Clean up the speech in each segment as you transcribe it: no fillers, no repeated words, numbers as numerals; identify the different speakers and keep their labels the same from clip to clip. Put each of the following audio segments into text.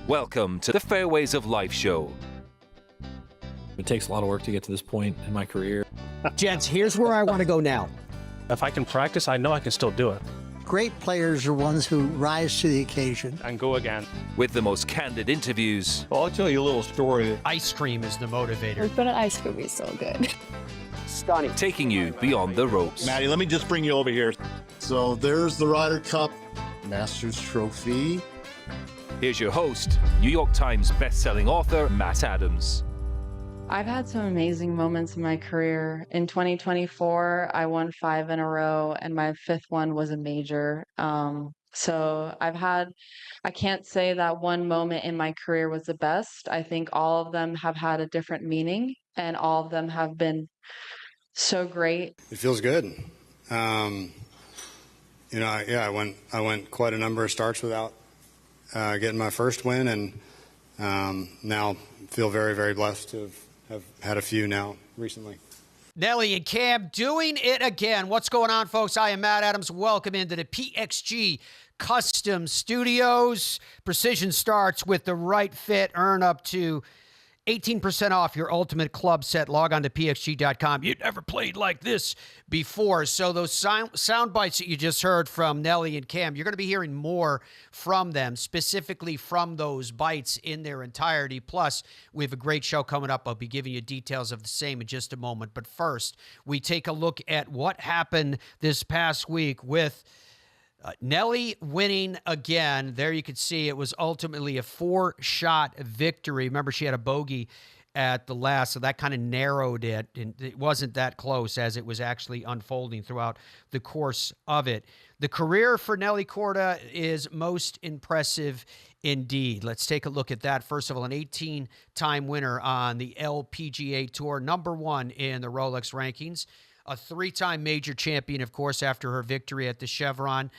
Speaker 1: Welcome to the Fairways of Life show.
Speaker 2: It takes a lot of work to get to this point in my career.
Speaker 3: Gents, here's where I want to go now.
Speaker 4: If I can practice, I know I can still do it.
Speaker 5: Great players are ones who rise to the occasion.
Speaker 4: And go again.
Speaker 1: With the most candid interviews.
Speaker 6: Well, I'll tell you a little story.
Speaker 3: Ice cream is the motivator.
Speaker 7: But an ice cream is so good.
Speaker 3: Stunning.
Speaker 1: Taking you beyond the ropes.
Speaker 6: Maddie, let me just bring you over here. So there's the Ryder Cup Masters Trophy.
Speaker 1: Here's your host, New York Times best-selling author, Matt Adams.
Speaker 7: I've had some amazing moments in my career. In 2024, I won 5 in a row, and my 5th one was a major. So I can't say that one moment in my career was the best. I think all of them have had a different meaning, and all of them have been so great.
Speaker 8: It feels good. I went quite a number of starts without getting my first win, and now feel very, very blessed to have had a few now recently.
Speaker 3: Nelly and Cam doing it again. What's going on, folks? I am Matt Adams. Welcome into the PXG Custom Studios. Precision starts with the right fit. Earn up to 18% off your ultimate club set. Log on to pxg.com. You've never played like this before. So those sound bites that you just heard from Nelly and Cam, you're going to be hearing more from them, specifically from those bites in their entirety. Plus, we have a great show coming up. I'll be giving you details of the same in just a moment. But first, we take a look at what happened this past week with Nelly winning again. There you could see it was ultimately a 4-shot victory. Remember, she had a bogey at the last, so that kind of narrowed it, and it wasn't that close as it was actually unfolding throughout the course of it. The career for Nelly Korda is most impressive indeed. Let's take a look at that. First of all, an 18-time winner on the LPGA Tour, #1 in the Rolex rankings. A 3-time major champion, of course, after her victory at the Chevron.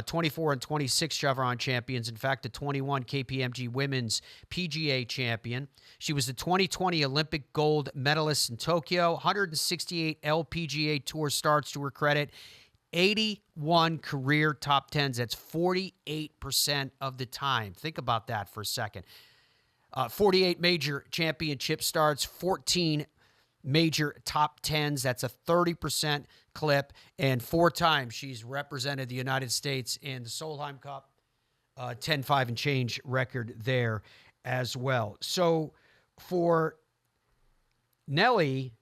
Speaker 3: 24 and 26 Chevron champions. In fact, a 21 KPMG Women's PGA champion. She was the 2020 Olympic gold medalist in Tokyo. 168 LPGA Tour starts to her credit. 81 career top 10s. That's 48% of the time. Think about that for a second. 48 major championship starts, 14 major top 10s. That's a 30% clip. And 4 times she's represented the United States in the Solheim Cup, 10-5 and change record there as well. So for Nelly,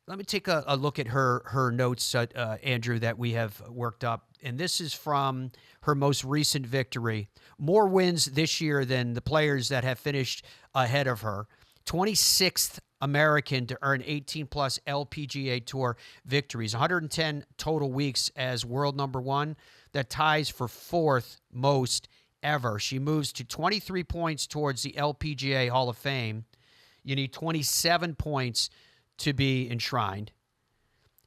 Speaker 3: let me take a look at her notes, Andrew, that we have worked up. And this is from her most recent victory. More wins this year than the players that have finished ahead of her. 26th American to earn 18-plus LPGA Tour victories. 110 total weeks as world #1. That ties for 4th most ever. She moves to 23 points towards the LPGA Hall of Fame. You need 27 points to be enshrined.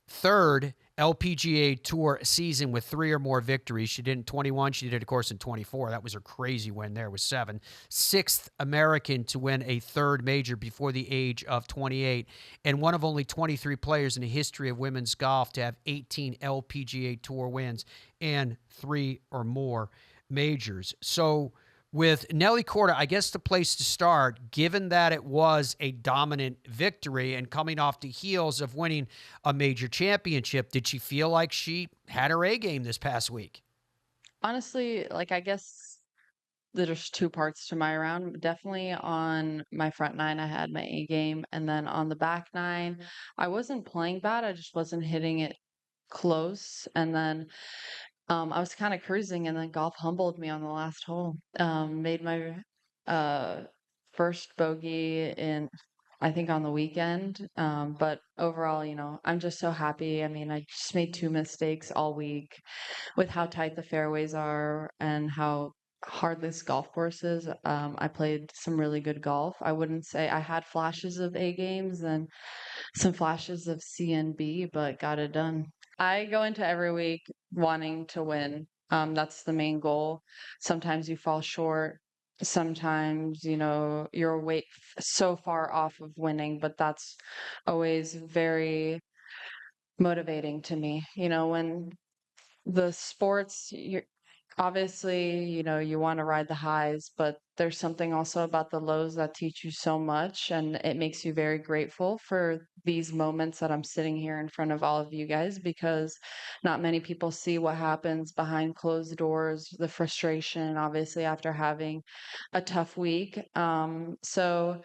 Speaker 3: 3rd LPGA Tour season with 3 or more victories. She did in 21. She did, of course, in 24. That was her crazy win there with 7. 6th American to win a 3rd major before the age of 28. And one of only 23 players in the history of women's golf to have 18 LPGA Tour wins and 3 or more majors. So with Nelly Korda, I guess the place to start, given that it was a dominant victory and coming off the heels of winning a major championship, did she feel like she had her A game this past week?
Speaker 7: Honestly, I guess there's 2 parts to my round. Definitely on my front 9, I had my A game. And then on the back 9, I wasn't playing bad. I just wasn't hitting it close. And then I was kind of cruising, and then golf humbled me on the last hole. Made my first bogey I think on the weekend. But overall, I'm just so happy. I mean, I just made 2 mistakes all week with how tight the fairways are and how hard this golf course is. I played some really good golf. I wouldn't say I had flashes of A games and some flashes of C and B, but got it done. I go into every week wanting to win. That's the main goal. Sometimes you fall short. Sometimes, you're so far off of winning, but that's always very motivating to me. When the sports, Obviously, you want to ride the highs, but there's something also about the lows that teach you so much, and it makes you very grateful for these moments that I'm sitting here in front of all of you guys, because not many people see what happens behind closed doors, the frustration, obviously, after having a tough week. So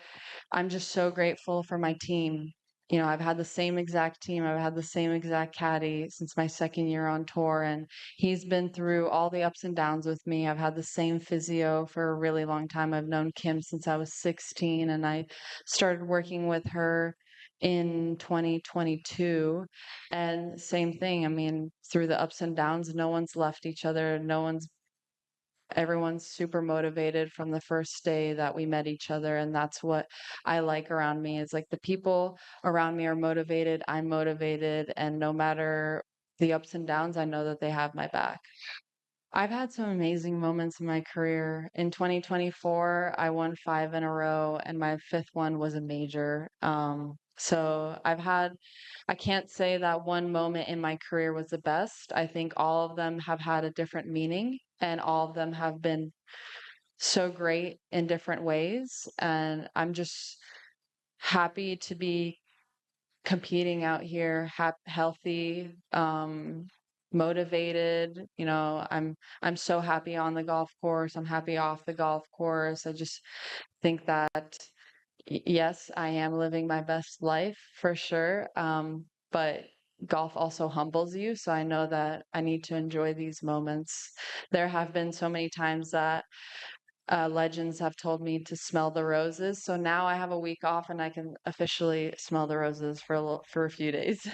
Speaker 7: I'm just so grateful for my team. I've had the same exact team. I've had the same exact caddy since my second year on tour, and he's been through all the ups and downs with me. I've had the same physio for a really long time. I've known Kim since I was 16, and I started working with her in 2022. And same thing. I mean, through the ups and downs, no one's left each other. Everyone's super motivated from the first day that we met each other, and that's what I like around me, is like the people around me are motivated, I'm motivated, and no matter the ups and downs, I know that they have my back. I've had some amazing moments in my career. In 2024, I won 5 in a row, and my fifth one was a major. So I can't say that one moment in my career was the best. I think all of them have had a different meaning, and all of them have been so great in different ways. And I'm just happy to be competing out here, healthy, motivated. I'm so happy on the golf course. I'm happy off the golf course. I just think that yes, I am living my best life for sure. But golf also humbles you, so I know that I need to enjoy these moments. There have been so many times that legends have told me to smell the roses. So now I have a week off and I can officially smell the roses for a few days.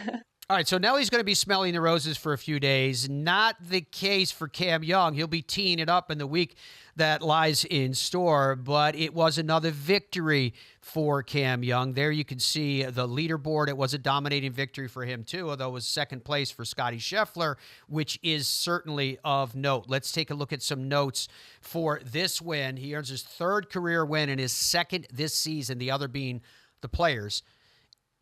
Speaker 3: All right, so Nelly's going to be smelling the roses for a few days. Not the case for Cam Young. He'll be teeing it up in the week that lies in store, but it was another victory for Cam Young. There you can see the leaderboard. It was a dominating victory for him, too, although it was second place for Scotty Scheffler, which is certainly of note. Let's take a look at some notes for this win. He earns his third career win and his second this season, the other being the Players.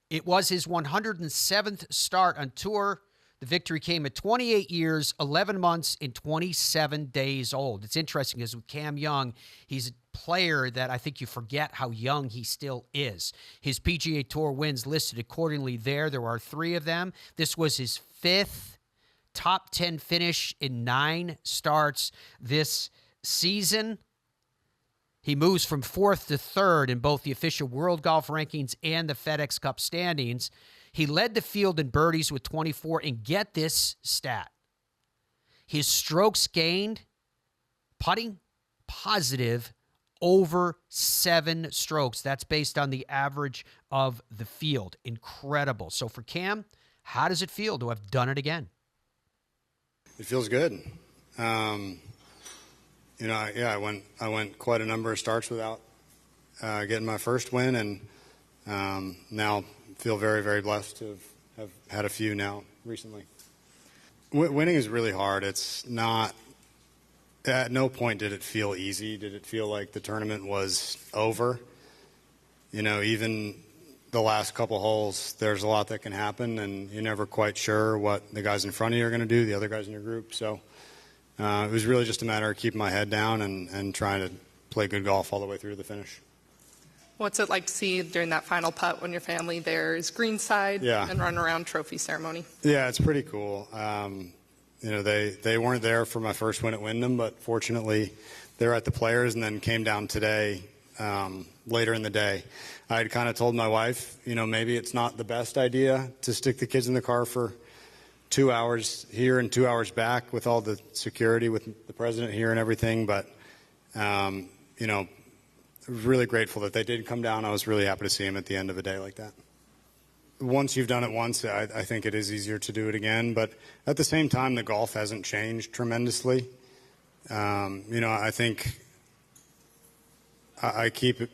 Speaker 3: It was his 107th start on tour. The victory came at 28 years, 11 months, and 27 days old. It's interesting because with Cam Young, he's a player that I think you forget how young he still is. His PGA Tour wins listed accordingly there. There are 3 of them. This was his 5th top 10 finish in 9 starts this season. He moves from 4th to 3rd in both the official World Golf Rankings and the FedEx Cup standings. He led the field in birdies with 24, and get this stat. His strokes gained, putting, positive, over 7 strokes. That's based on the average of the field. Incredible. So for Cam, how does it feel to have done it again?
Speaker 8: It feels good. I went quite a number of starts without getting my first win, and now feel very, very blessed to have had a few now recently. Winning is really hard. It's not. At no point did it feel easy. Did it feel like the tournament was over? Even the last couple holes, there's a lot that can happen, and you're never quite sure what the guys in front of you are going to do, the other guys in your group. So. It was really just a matter of keeping my head down and trying to play good golf all the way through to the finish.
Speaker 9: What's it like to see during that final putt when your family there is greenside and run around trophy ceremony? Yeah, it's pretty cool. They weren't there for my first win at Wyndham, but fortunately they were at the Players and then came down today later in the day. I had kind of told my wife, maybe it's not the best idea to stick the kids in the car for 2 hours here and 2 hours back with all the security with the president here and everything. But, really grateful that they did come down. I was really happy to see him at the end of a day like that. Once you've done it once, I think it is easier to do it again. But at the same time, the golf hasn't changed tremendously. I think I keep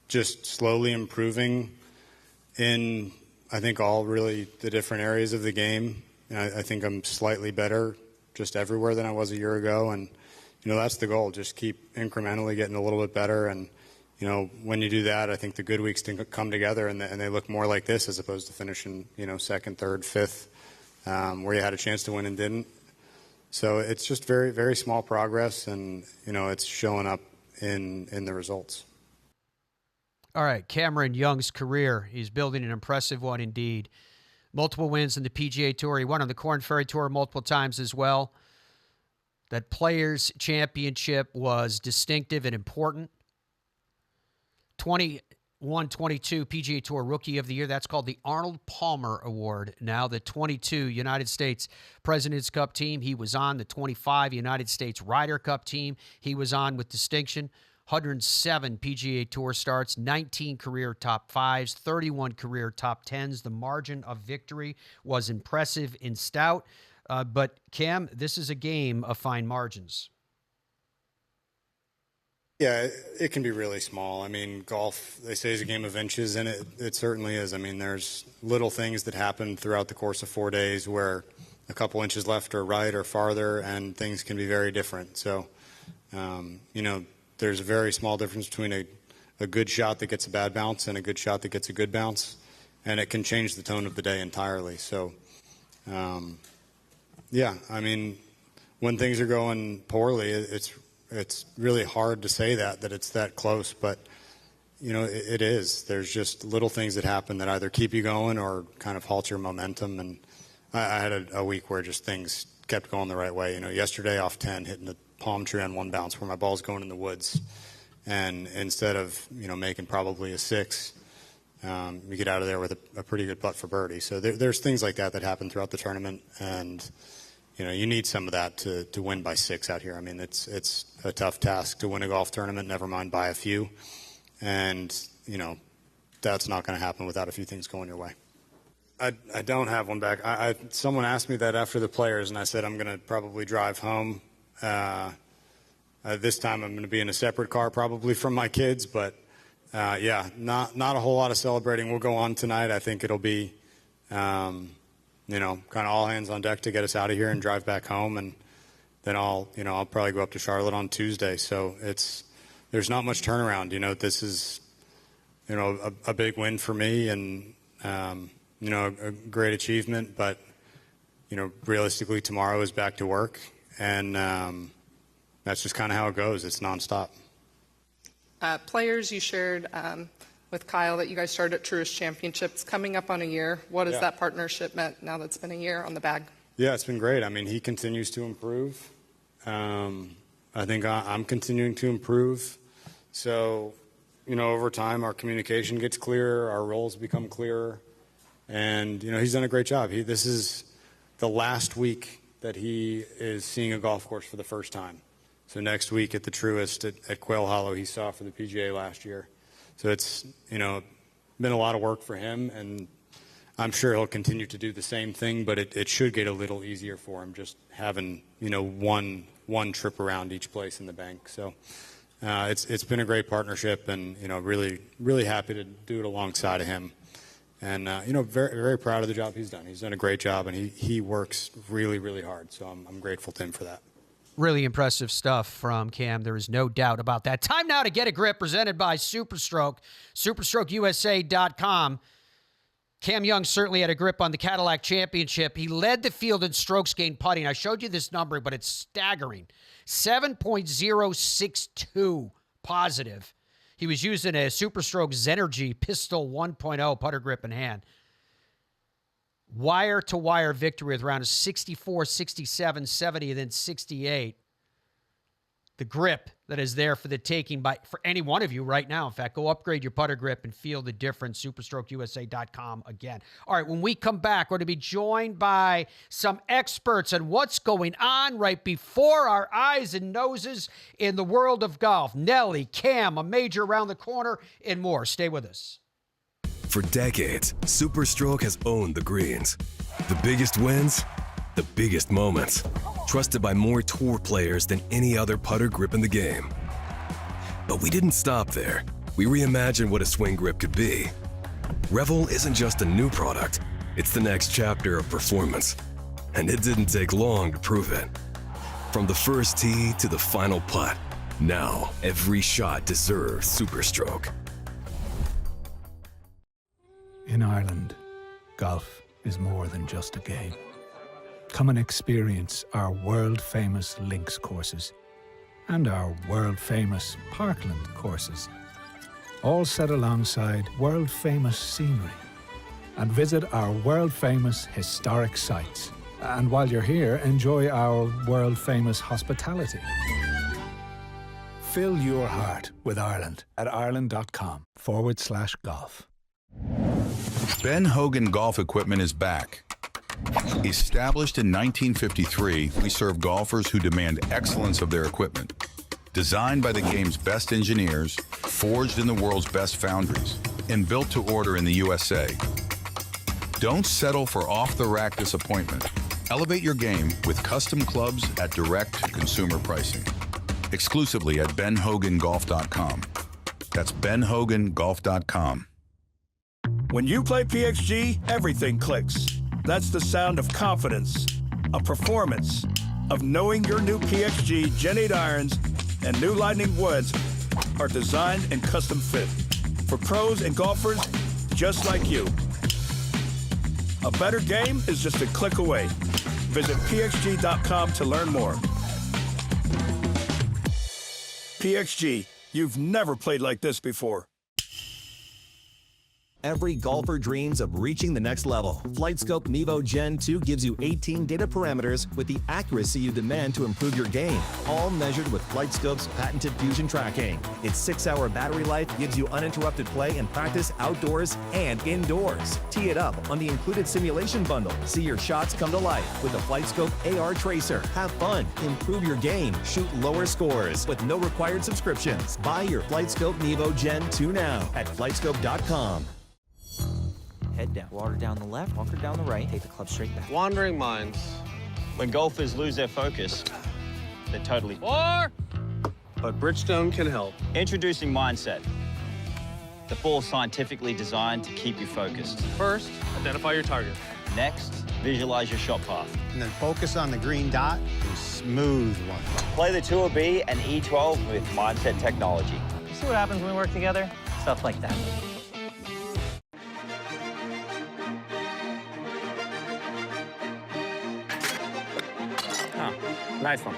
Speaker 9: just slowly improving in I think all really the different areas of the game. I think I'm slightly better just everywhere than I was a year ago. And, that's the goal. Just keep incrementally getting a little bit better. And, when you do that, I think the good weeks come together and they look more like this as opposed to finishing, second, third, fifth, where you had a chance to win and didn't.
Speaker 8: So it's just very, very small progress, and, it's showing up in the results.
Speaker 3: All right, Cameron Young's career. He's building an impressive one indeed. Multiple wins in the PGA Tour. He won on the Korn Ferry Tour multiple times as well. That Players' Championship was distinctive and important. 21-22 PGA Tour Rookie of the Year. That's called the Arnold Palmer Award. Now the 22 United States President's Cup team. He was on the 25 United States Ryder Cup team. He was on with distinction. 107 PGA Tour starts, 19 career top fives, 31 career top tens. The margin of victory was impressive and stout. But, Cam, this is a game of fine margins.
Speaker 8: Yeah, it can be really small. I mean, golf, they say, is a game of inches, and it certainly is. I mean, there's little things that happen throughout the course of 4 days where a couple inches left or right or farther, and things can be very different. So, there's a very small difference between a good shot that gets a bad bounce and a good shot that gets a good bounce, and it can change the tone of the day entirely. So, yeah, I mean, when things are going poorly, it's really hard to say that it's that close, but, it is. There's just little things that happen that either keep you going or kind of halt your momentum, and I had a week where just things kept going the right way. Yesterday off 10, hitting the palm tree on one bounce where my ball's going in the woods, and instead of making probably a 6, you get out of there with a pretty good putt for birdie. So there's things like that happen throughout the tournament, and you need some of that to win by 6 out here. I mean, it's a tough task to win a golf tournament, never mind by a few, and that's not going to happen without a few things going your way. I don't have one back. Someone asked me that after the Players, and I said I'm going to probably drive home. This time I'm going to be in a separate car probably from my kids, but yeah, not a whole lot of celebrating. We'll go on tonight. I think it'll be, kind of all hands on deck to get us out of here and drive back home, and then I'll probably go up to Charlotte on Tuesday. So there's not much turnaround. This is, a big win for me, and a great achievement, but realistically tomorrow is back to work. And that's just kind of how it goes. It's nonstop.
Speaker 9: Players, you shared with Kyle that you guys started at Truist Championships. Coming up on a year, what has that partnership meant now that it's been a year on the bag?
Speaker 8: Yeah, it's been great. I mean, he continues to improve. I think I'm continuing to improve. So, over time, our communication gets clearer, our roles become clearer, and, he's done a great job. This is the last week that he is seeing a golf course for the first time. So next week at the Truist at Quail Hollow, he saw for the PGA last year. So it's, been a lot of work for him, and I'm sure he'll continue to do the same thing, but it should get a little easier for him just having, one trip around each place in the bank. So it's been a great partnership, and, really, really happy to do it alongside of him. And, very, very proud of the job he's done. He's done a great job, and he works really, really hard. So I'm grateful to him for that.
Speaker 3: Really impressive stuff from Cam. There is no doubt about that. Time now to get a grip, presented by Superstroke, superstrokeusa.com. Cam Young certainly had a grip on the Cadillac Championship. He led the field in strokes gained putting. I showed you this number, but it's staggering. 7.062 positive. He was using a Superstroke Zenergy Pistol 1.0 putter grip in hand. Wire-to-wire victory with around a 64, 67, 70, and then 68. The grip that is there for the taking for any one of you right now. In fact, go upgrade your putter grip and feel the difference. Superstrokeusa.com again. All right, when we come back, we're going to be joined by some experts on what's going on right before our eyes and noses in the world of golf. Nelly, Cam, a major around the corner, and more. Stay with us.
Speaker 10: For decades, Superstroke has owned the greens. The biggest wins, the biggest moments. Trusted by more tour players than any other putter grip in the game. But we didn't stop there. We reimagined what a swing grip could be. Revel isn't just a new product, it's the next chapter of performance. And it didn't take long to prove it. From the first tee to the final putt, now every shot deserves Superstroke.
Speaker 11: In Ireland, golf is more than just a game. Come and experience our world-famous links courses and our world-famous parkland courses, all set alongside world-famous scenery. And visit our world-famous historic sites. And while you're here, enjoy our world-famous hospitality. Fill your heart with Ireland at ireland.com/golf.
Speaker 12: Ben Hogan Golf Equipment is back. Established in 1953, we serve golfers who demand excellence of their equipment. Designed by the game's best engineers, forged in the world's best foundries, and built to order in the USA. Don't settle for off-the-rack disappointment. Elevate your game with custom clubs at direct consumer pricing. Exclusively at benhogangolf.com. That's benhogangolf.com.
Speaker 13: When you play PXG, everything clicks. That's the sound of confidence, of performance, of knowing your new PXG Gen 8 irons and new Lightning woods are designed and custom fit for pros and golfers just like you. A better game is just a click away. Visit pxg.com to learn more. PXG, you've never played like this before.
Speaker 14: Every golfer dreams of reaching the next level. FlightScope Nevo Gen 2 gives you 18 data parameters with the accuracy you demand to improve your game, all measured with FlightScope's patented fusion tracking. Its 6-hour battery life gives you uninterrupted play and practice outdoors and indoors. Tee it up on the included simulation bundle. See your shots come to life with the FlightScope AR Tracer. Have fun, improve your game, shoot lower scores with no required subscriptions. Buy your FlightScope Nevo Gen 2 now at FlightScope.com.
Speaker 15: Head down, water down the left, bunker down the right, take the club straight back.
Speaker 16: Wandering minds. When golfers lose their focus, they're totally... But Bridgestone can help. Introducing Mindset. The ball's scientifically designed to keep you focused. First, identify your target. Next, visualize your shot path.
Speaker 17: And then focus on the green dot and smooth one.
Speaker 16: Play the Tour B and E12 with Mindset technology.
Speaker 15: You see what happens when we work together? Stuff like that.
Speaker 16: Nice one.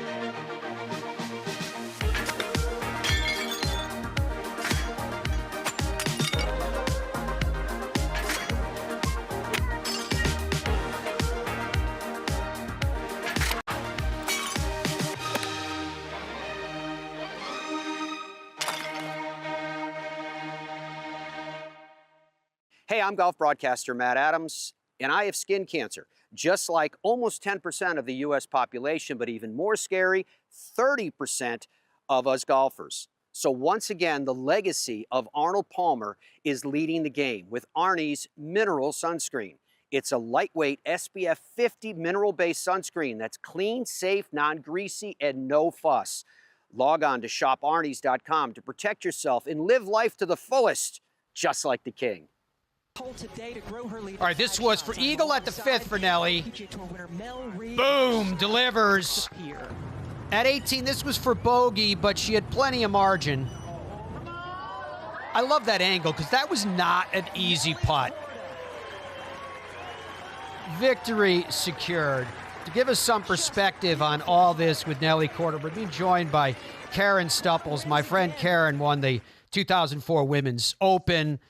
Speaker 3: Hey, I'm golf broadcaster Matt Adams, and I have skin cancer, just like almost 10% of the U.S. population, but even more scary, 30% of us golfers. So once again, the legacy of Arnold Palmer is leading the game with Arnie's Mineral Sunscreen. It's a lightweight SPF 50 mineral-based sunscreen that's clean, safe, non-greasy, and no fuss. Log on to shoparnies.com to protect yourself and live life to the fullest, just like the king. All right, this was for Eagle at the 5th for Nelly. Boom, delivers. At 18, this was for bogey, but she had plenty of margin. I love that angle because that was not an easy putt. Victory secured. To give us some perspective on all this with Nelly Korda, we're being joined by Karen Stupples. My friend Karen won the 2004 Women's Open.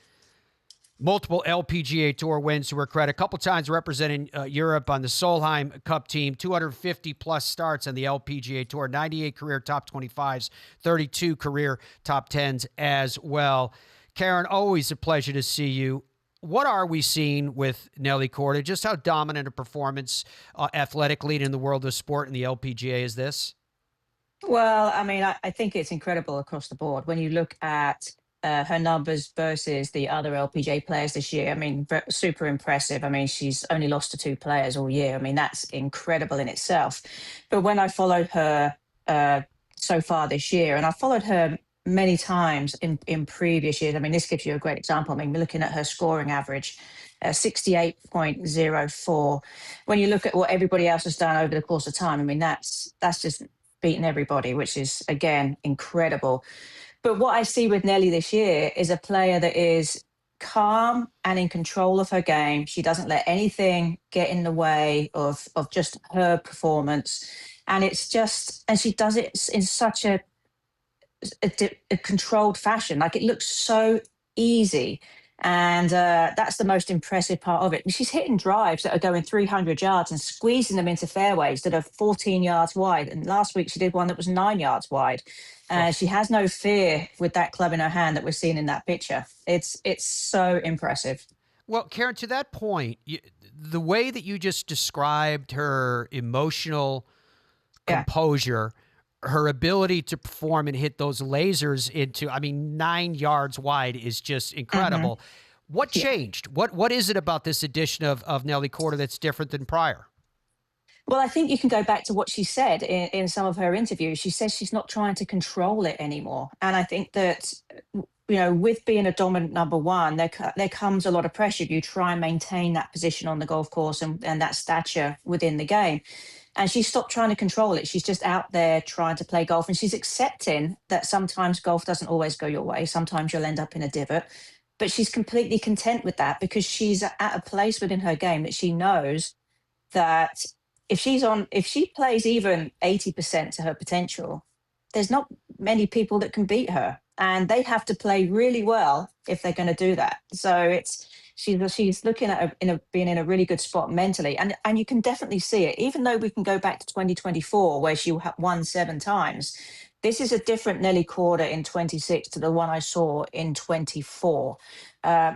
Speaker 3: Multiple LPGA Tour wins to her credit. A couple times representing Europe on the Solheim Cup team. 250-plus starts on the LPGA Tour. 98 career top 25s. 32 career top 10s as well. Karen, always a pleasure to see you. What are we seeing with Nelly Korda? Just how dominant a performance athletically in the world of sport in the LPGA is this?
Speaker 18: Well, I mean, I think it's incredible across the board. When you look at her numbers versus the other LPGA players this year, I mean, super impressive. I mean, she's only lost to 2 players all year. I mean, that's incredible in itself. But when I followed her so far this year, and I followed her many times in previous years, I mean, this gives you a great example. I mean, we're looking at her scoring average, 68.04. When you look at what everybody else has done over the course of time, I mean, that's just beaten everybody, which is, again, incredible. But what I see with Nelly this year is a player that is calm and in control of her game. She doesn't let anything get in the way of just her performance. And it's just, and she does it in such a controlled fashion. Like, it looks so easy. And that's the most impressive part of it. And she's hitting drives that are going 300 yards and squeezing them into fairways that are 14 yards wide. And last week she did one that was 9 yards wide. She has no fear with that club in her hand that we're seeing in that picture. It's so impressive.
Speaker 3: Well, Karen, to that point, the way that you just described her emotional composure, her ability to perform and hit those lasers into, 9 yards wide is just incredible. What changed? What is it about this edition of Nelly Korda that's different than prior?
Speaker 18: Well, I think you can go back to what she said in some of her interviews. She says she's not trying to control it anymore. And I think that, with being a dominant number one, there comes a lot of pressure. You try and maintain that position on the golf course and that stature within the game. And she stopped trying to control it. She's just out there trying to play golf. And she's accepting that sometimes golf doesn't always go your way. Sometimes you'll end up in a divot. But she's completely content with that because she's at a place within her game that she knows that if she plays even 80% to her potential, there's not many people that can beat her. And they have to play really well if they're going to do that. So she's looking at being in a really good spot mentally. And you can definitely see it, even though we can go back to 2024 where she won 7 times. This is a different Nelly Korda in 26 to the one I saw in 24.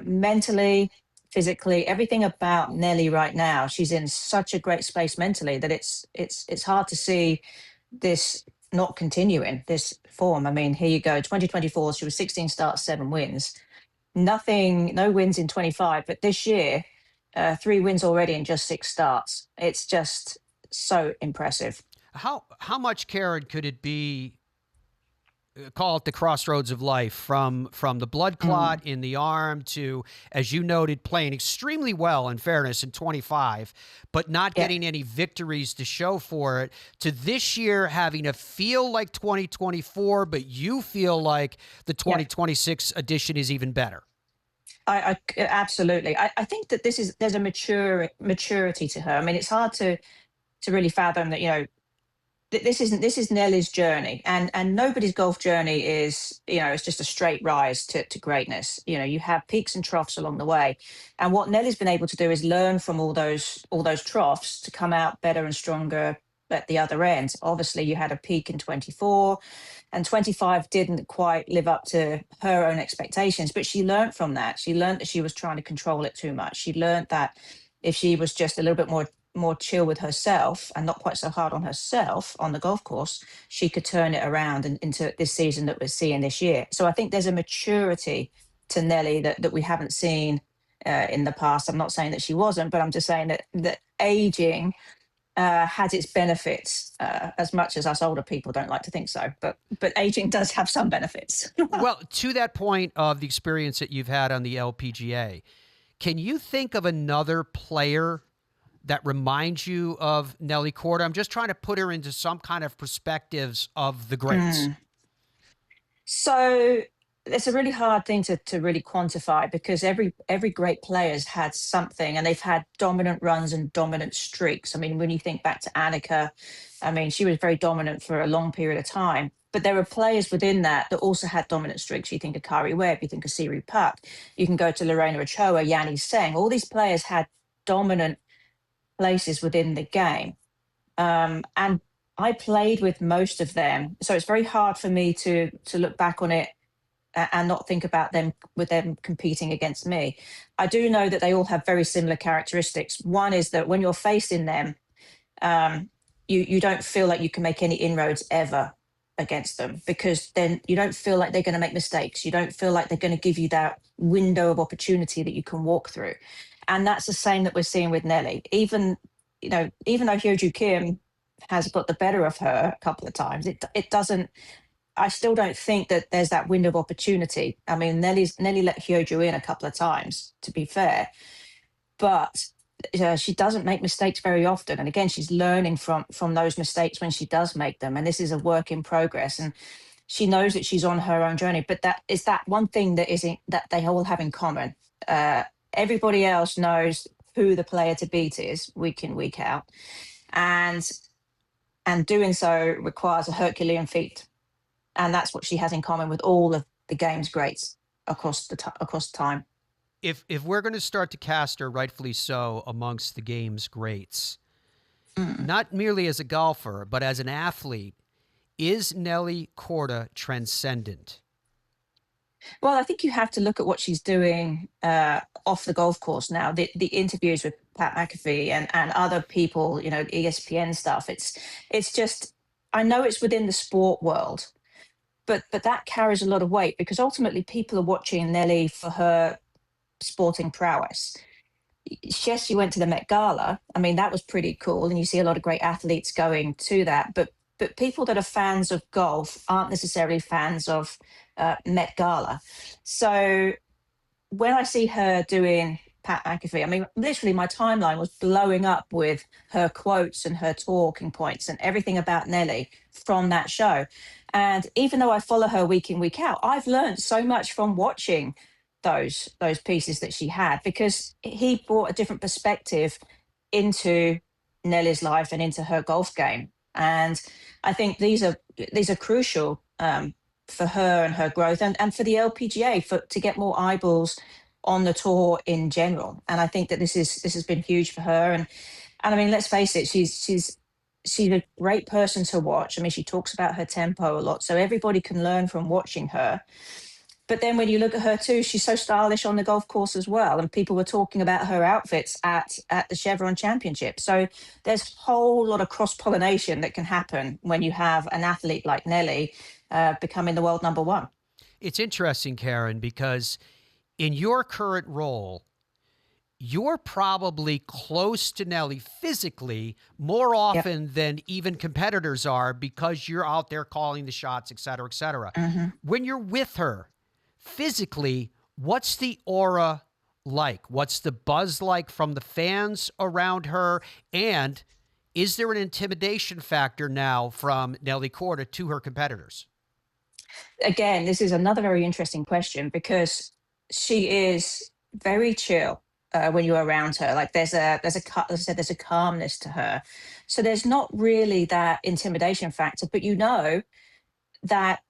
Speaker 18: Mentally, physically, everything about Nelly right now, she's in such a great space mentally that it's hard to see this not continuing, this form. Here you go, 2024, she was 16 starts, 7 wins. No wins in 25, but this year, 3 wins already in just 6 starts. It's just so impressive.
Speaker 3: How much, Karen, could it be, call it the crossroads of life, from the blood clot in the arm to, as you noted, playing extremely well, in fairness, in 25, but not getting any victories to show for it, to this year having a feel like 2024, but you feel like the 2026 edition is even better?
Speaker 18: I absolutely. I think that there's a maturity to her. It's hard to really fathom that, this is Nelly's journey, and nobody's golf journey is, it's just a straight rise to greatness. You have peaks and troughs along the way. And what Nelly's been able to do is learn from all those troughs to come out better and stronger at the other end. Obviously, you had a peak in 24, and 25 didn't quite live up to her own expectations, but she learned from that. She learned that she was trying to control it too much. She learned that if she was just a little bit more chill with herself and not quite so hard on herself on the golf course, she could turn it around into this season that we're seeing this year. So I think there's a maturity to Nelly that we haven't seen in the past. I'm not saying that she wasn't, but I'm just saying that aging has its benefits, as much as us older people don't like to think so. But aging does have some benefits.
Speaker 3: Well, to that point of the experience that you've had on the LPGA, can you think of another player that reminds you of Nelly Korda? I'm just trying to put her into some kind of perspectives of the greats.
Speaker 18: So it's a really hard thing to really quantify, because every great player's had something, and they've had dominant runs and dominant streaks. When you think back to Annika, she was very dominant for a long period of time. But there are players within that also had dominant streaks. You think of Kari Webb, you think of Siri Puck, you can go to Lorena Ochoa, Yanni Seng. All these players had dominant places within the game. And I played with most of them. So it's very hard for me to look back on it and not think about them competing against me. I do know that they all have very similar characteristics. One is that when you're facing them, you don't feel like you can make any inroads ever against them, because then you don't feel like they're going to make mistakes. You don't feel like they're going to give you that window of opportunity that you can walk through. And that's the same that we're seeing with Nelly. Even though Hyo-Joo Kim has got the better of her a couple of times, it doesn't. I still don't think that there's that window of opportunity. Nelly let Hyo-Joo in a couple of times, to be fair, but she doesn't make mistakes very often. And again, she's learning from those mistakes when she does make them. And this is a work in progress. And She knows that she's on her own journey, but that is that one thing that they all have in common. Everybody else knows who the player to beat is week in, week out, and doing so requires a Herculean feat, and that's what she has in common with all of the game's greats across time.
Speaker 3: If we're going to start to cast her, rightfully so, amongst the game's greats, not merely as a golfer, but as an athlete, is Nelly Korda transcendent?
Speaker 18: Well, I think you have to look at what she's doing off the golf course now. The interviews with Pat McAfee and other people, ESPN stuff. It's just, I know it's within the sport world, but that carries a lot of weight because ultimately people are watching Nelly for her sporting prowess. Yes, she went to the Met Gala. I mean, that was pretty cool, and you see a lot of great athletes going to that. But people that are fans of golf aren't necessarily fans of Met Gala. So when I see her doing Pat McAfee, I mean, literally my timeline was blowing up with her quotes and her talking points and everything about Nelly from that show. And even though I follow her week in, week out, I've learned so much from watching those pieces that she had, because he brought a different perspective into Nelly's life and into her golf game. And I think these are crucial for her and her growth and for the LPGA to get more eyeballs on the tour in general. And I think that this has been huge for her. And I mean, let's face it, she's a great person to watch. I mean, she talks about her tempo a lot, so everybody can learn from watching her. But then when you look at her too, she's so stylish on the golf course as well. And people were talking about her outfits at the Chevron Championship. So there's a whole lot of cross-pollination that can happen when you have an athlete like Nelly becoming the world number one.
Speaker 3: It's interesting, Karen, because in your current role, you're probably close to Nelly physically more often than even competitors are because you're out there calling the shots, et cetera, et cetera.
Speaker 18: Mm-hmm.
Speaker 3: When you're with her, physically, what's the aura like? What's the buzz like from the fans around her? And is there an intimidation factor now from Nelly Korda to her competitors?
Speaker 18: Again, this is another very interesting question because she is very chill when you're around her. Like there's a calmness to her. So there's not really that intimidation factor, but you know that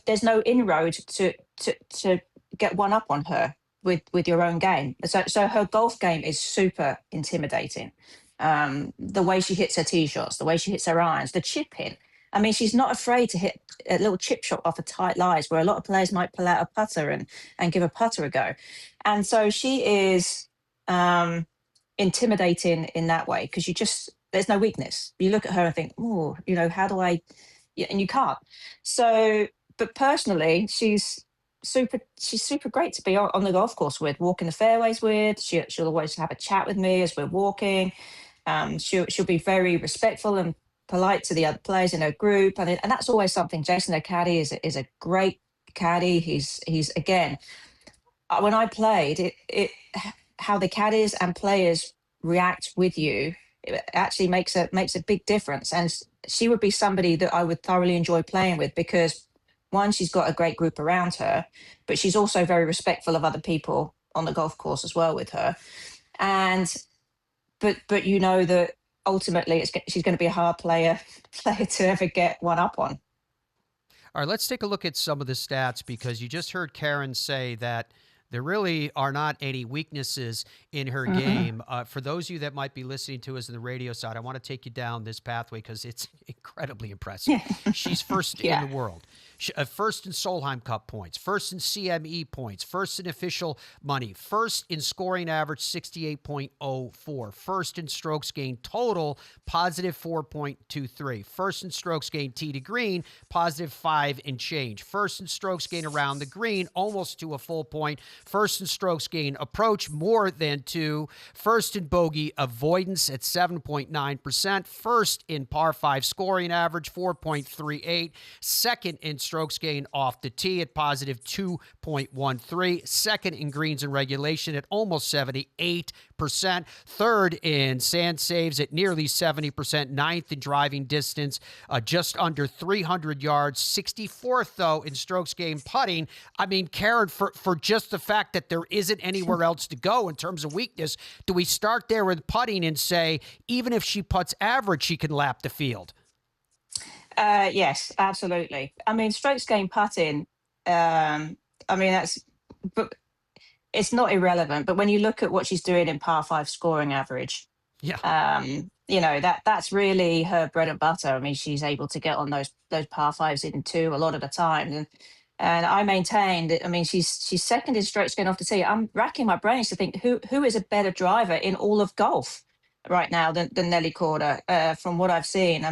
Speaker 18: there's no inroad to get one up on her with your own game. So her golf game is super intimidating. The way she hits her tee shots, the way she hits her irons, the chipping. I mean, she's not afraid to hit a little chip shot off of tight lies where a lot of players might pull out a putter and give a putter a go. And so she is intimidating in that way because there's no weakness. You look at her and think, oh, how do I, and you can't. So, but personally, she's super great to be on the golf course with, walking the fairways with. She'll always have a chat with me as we're walking. She'll be very respectful and polite to the other players in her group, and that's always something. Jason, her caddy, is a great caddy. He's again, when I played it how the caddies and players react with you, it actually makes a big difference. And she would be somebody that I would thoroughly enjoy playing with because one, she's got a great group around her, but she's also very respectful of other people on the golf course as well with her. And but you know that ultimately she's going to be a hard player to ever get one up on.
Speaker 3: All right, let's take a look at some of the stats because you just heard Karen say that there really are not any weaknesses in her game. For those of you that might be listening to us on the radio side, I want to take you down this pathway because it's incredibly impressive. She's first in the world. First in Solheim Cup points, first in CME points, first in official money, first in scoring average 68.04, first in strokes gained total positive 4.23, first in strokes gained tee to green positive 5 and change, first in strokes gained around the green almost to a full point, first in strokes gained approach more than 2, first in bogey avoidance at 7.9%, first in par 5 scoring average 4.38, second in strokes gained off the tee at positive 2.13. Second in greens and regulation at almost 78%. Third in sand saves at nearly 70%. Ninth in driving distance, just under 300 yards. 64th, though, in strokes gained putting. I mean, Karen, for just the fact that there isn't anywhere else to go in terms of weakness, do we start there with putting and say, even if she putts average, she can lap the field?
Speaker 18: Yes, absolutely. I mean, strokes gained putting, I mean, but it's not irrelevant. But when you look at what she's doing in par 5 scoring average, you know, that's really her bread and butter. I mean, she's able to get on those par 5s in 2 a lot of the time. And I maintain that, I mean, she's second in strokes gained off the tee. I'm racking my brains to think who is a better driver in all of golf right now than Nelly Korda, from what I've seen. I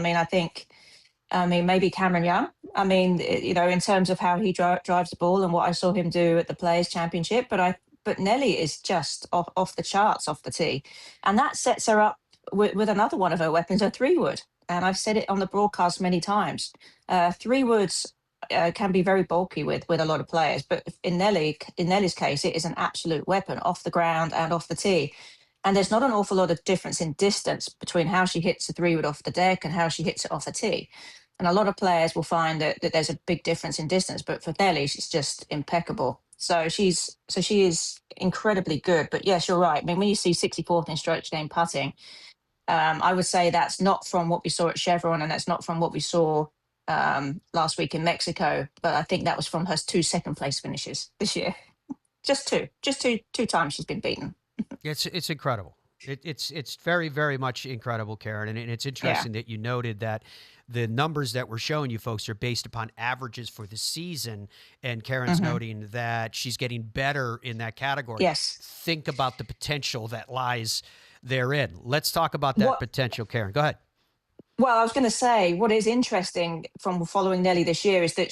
Speaker 18: mean, maybe Cameron Young. I mean, you know, in terms of how he drives the ball and what I saw him do at the Players Championship, but Nelly is just off the charts off the tee, and that sets her up with another one of her weapons, a 3-wood. And I've said it on the broadcast many times. 3-woods can be very bulky with a lot of players, but in Nelly's case, it is an absolute weapon off the ground and off the tee. And there's not an awful lot of difference in distance between how she hits the 3-wood off the deck and how she hits it off the tee. And a lot of players will find that there's a big difference in distance, but for Nelly, she's just impeccable. So she is incredibly good. But yes, you're right. I mean, when you see 64th in strokes gained putting, I would say that's not from what we saw at Chevron, and that's not from what we saw last week in Mexico. But I think that was from her 2 second-place finishes this year. Just two times she's been beaten.
Speaker 3: It's incredible. It's very, very much incredible, Karen. And it's interesting that you noted that the numbers that we're showing you folks are based upon averages for the season. And Karen's noting that she's getting better in that category.
Speaker 18: Yes.
Speaker 3: Think about the potential that lies therein. Let's talk about that potential, Karen. Go ahead.
Speaker 18: Well, I was going to say, what is interesting from following Nelly this year is that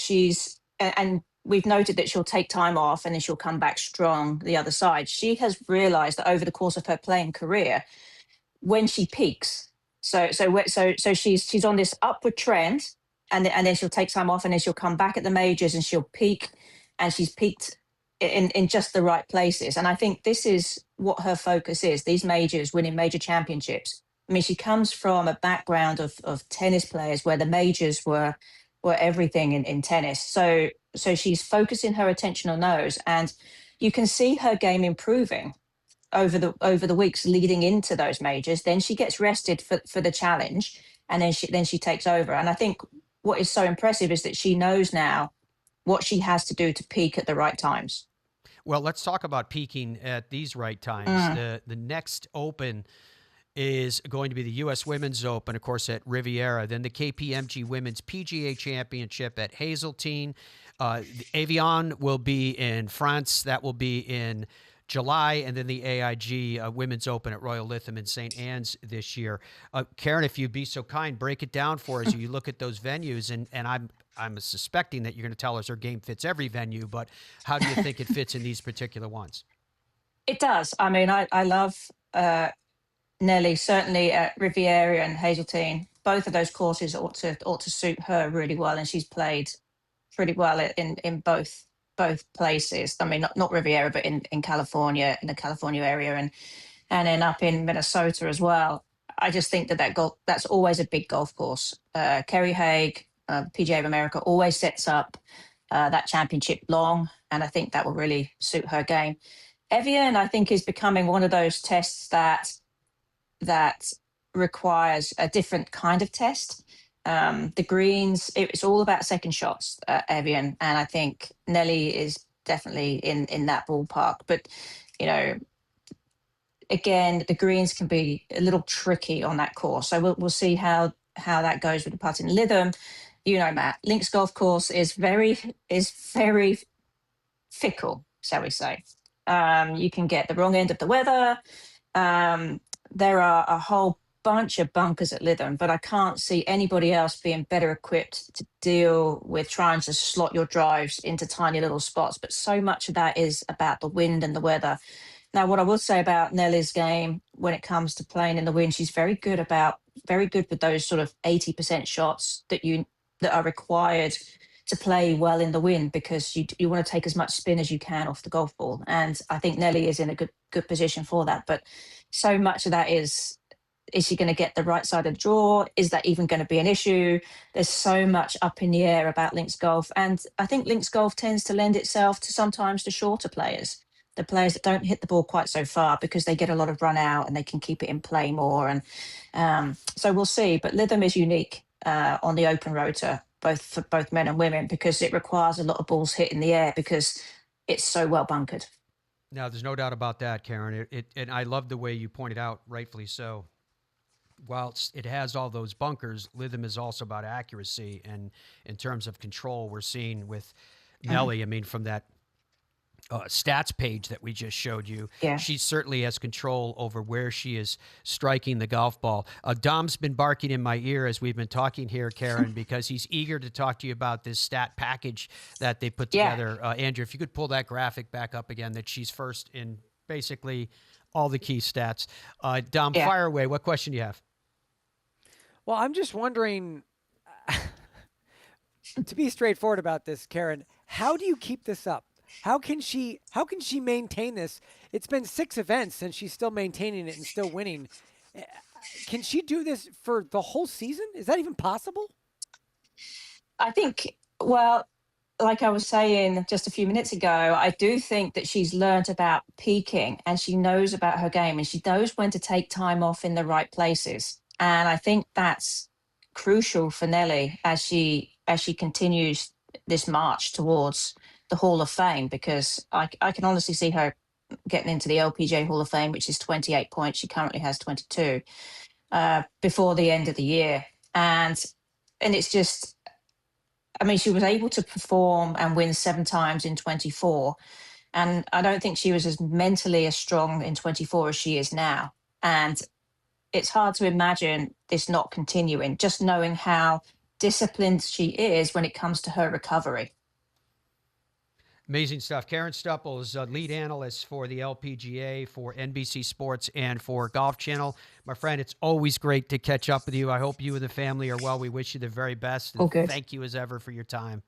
Speaker 18: and we've noted that she'll take time off and then she'll come back strong the other side. She has realized that over the course of her playing career, when she peaks, so she's on this upward trend, and then she'll take time off and then she'll come back at the majors and she'll peak, and she's peaked in just the right places. And I think this is what her focus is, these majors, winning major championships. I mean, she comes from a background of tennis players where the majors were everything in tennis. So she's focusing her attention on those, and you can see her game improving over the weeks leading into those majors. Then she gets rested for the challenge, and then she takes over. And I think what is so impressive is that she knows now what she has to do to peak at the right times.
Speaker 3: Well, let's talk about peaking at these right times. The next Open is going to be the U.S. Women's Open, of course, at Riviera. Then the KPMG Women's PGA Championship at Hazeltine. Evian will be in France. That will be in July. And then the AIG Women's Open at Royal Lytham in St. Anne's this year. Karen, if you'd be so kind, break it down for us. You look at those venues, and I'm suspecting that you're going to tell us her game fits every venue, but how do you think it fits in these particular ones?
Speaker 18: It does. I mean, I love Nelly, certainly at Riviera and Hazeltine. Both of those courses ought to suit her really well, and she's played pretty well in both places. I mean, not Riviera, but in California, in the California area, and then up in Minnesota as well. I just think that's always a big golf course. Kerry Haig, PGA of America, always sets up that championship long, and I think that will really suit her game. Evian, I think, is becoming one of those tests that requires a different kind of test. The greens, it's all about second shots at Evian, and I think Nelly is definitely in that ballpark. But, you know, again, the greens can be a little tricky on that course, so we'll see how that goes with the putting. Lytham, you know, Matt, links golf course is very fickle, shall we say. You can get the wrong end of the weather. There are a whole bunch of bunkers at Lytham, but I can't see anybody else being better equipped to deal with trying to slot your drives into tiny little spots. But so much of that is about the wind and the weather. Now, what I will say about Nelly's game when it comes to playing in the wind, she's very good with those sort of 80% shots that are required to play well in the wind, because you want to take as much spin as you can off the golf ball. And I think Nelly is in a good position for that. But so much of that is she going to get the right side of the draw? Is that even going to be an issue? There's so much up in the air about links golf. And I think links golf tends to lend itself to sometimes to shorter players, the players that don't hit the ball quite so far, because they get a lot of run out and they can keep it in play more. And so we'll see. But Lytham is unique on the open rotor, for both men and women, because it requires a lot of balls hit in the air because it's so well bunkered.
Speaker 3: Now, there's no doubt about that, Karen. And I love the way you pointed out, rightfully so. Whilst it has all those bunkers, Lytham is also about accuracy. And in terms of control, we're seeing with Nelly, I mean, from that stats page that we just showed you, she certainly has control over where she is striking the golf ball. Dom's been barking in my ear as we've been talking here, Karen, because he's eager to talk to you about this stat package that they put together. Andrew, if you could pull that graphic back up again, that she's first in basically all the key stats. Dom, fire away. What question do you have?
Speaker 19: Well, I'm just wondering, to be straightforward about this, Karen, how do you keep this up? How can she maintain this? It's been 6 events and she's still maintaining it and still winning. Can she do this for the whole season? Is that even possible?
Speaker 18: I think, well, like I was saying just a few minutes ago, I do think that she's learned about peaking and she knows about her game and she knows when to take time off in the right places. And I think that's crucial for Nelly as she continues this march towards the Hall of Fame, because I can honestly see her getting into the LPGA Hall of Fame, which is 28 points. She currently has 22 before the end of the year. And it's just, I mean, she was able to perform and win 7 times in 24. And I don't think she was as mentally as strong in 24 as she is now. And it's hard to imagine this not continuing, just knowing how disciplined she is when it comes to her recovery.
Speaker 3: Amazing stuff. Karen Stupples, lead analyst for the LPGA, for NBC Sports, and for Golf Channel. My friend, it's always great to catch up with you. I hope you and the family are well. We wish you the very best. And thank you as ever for your time.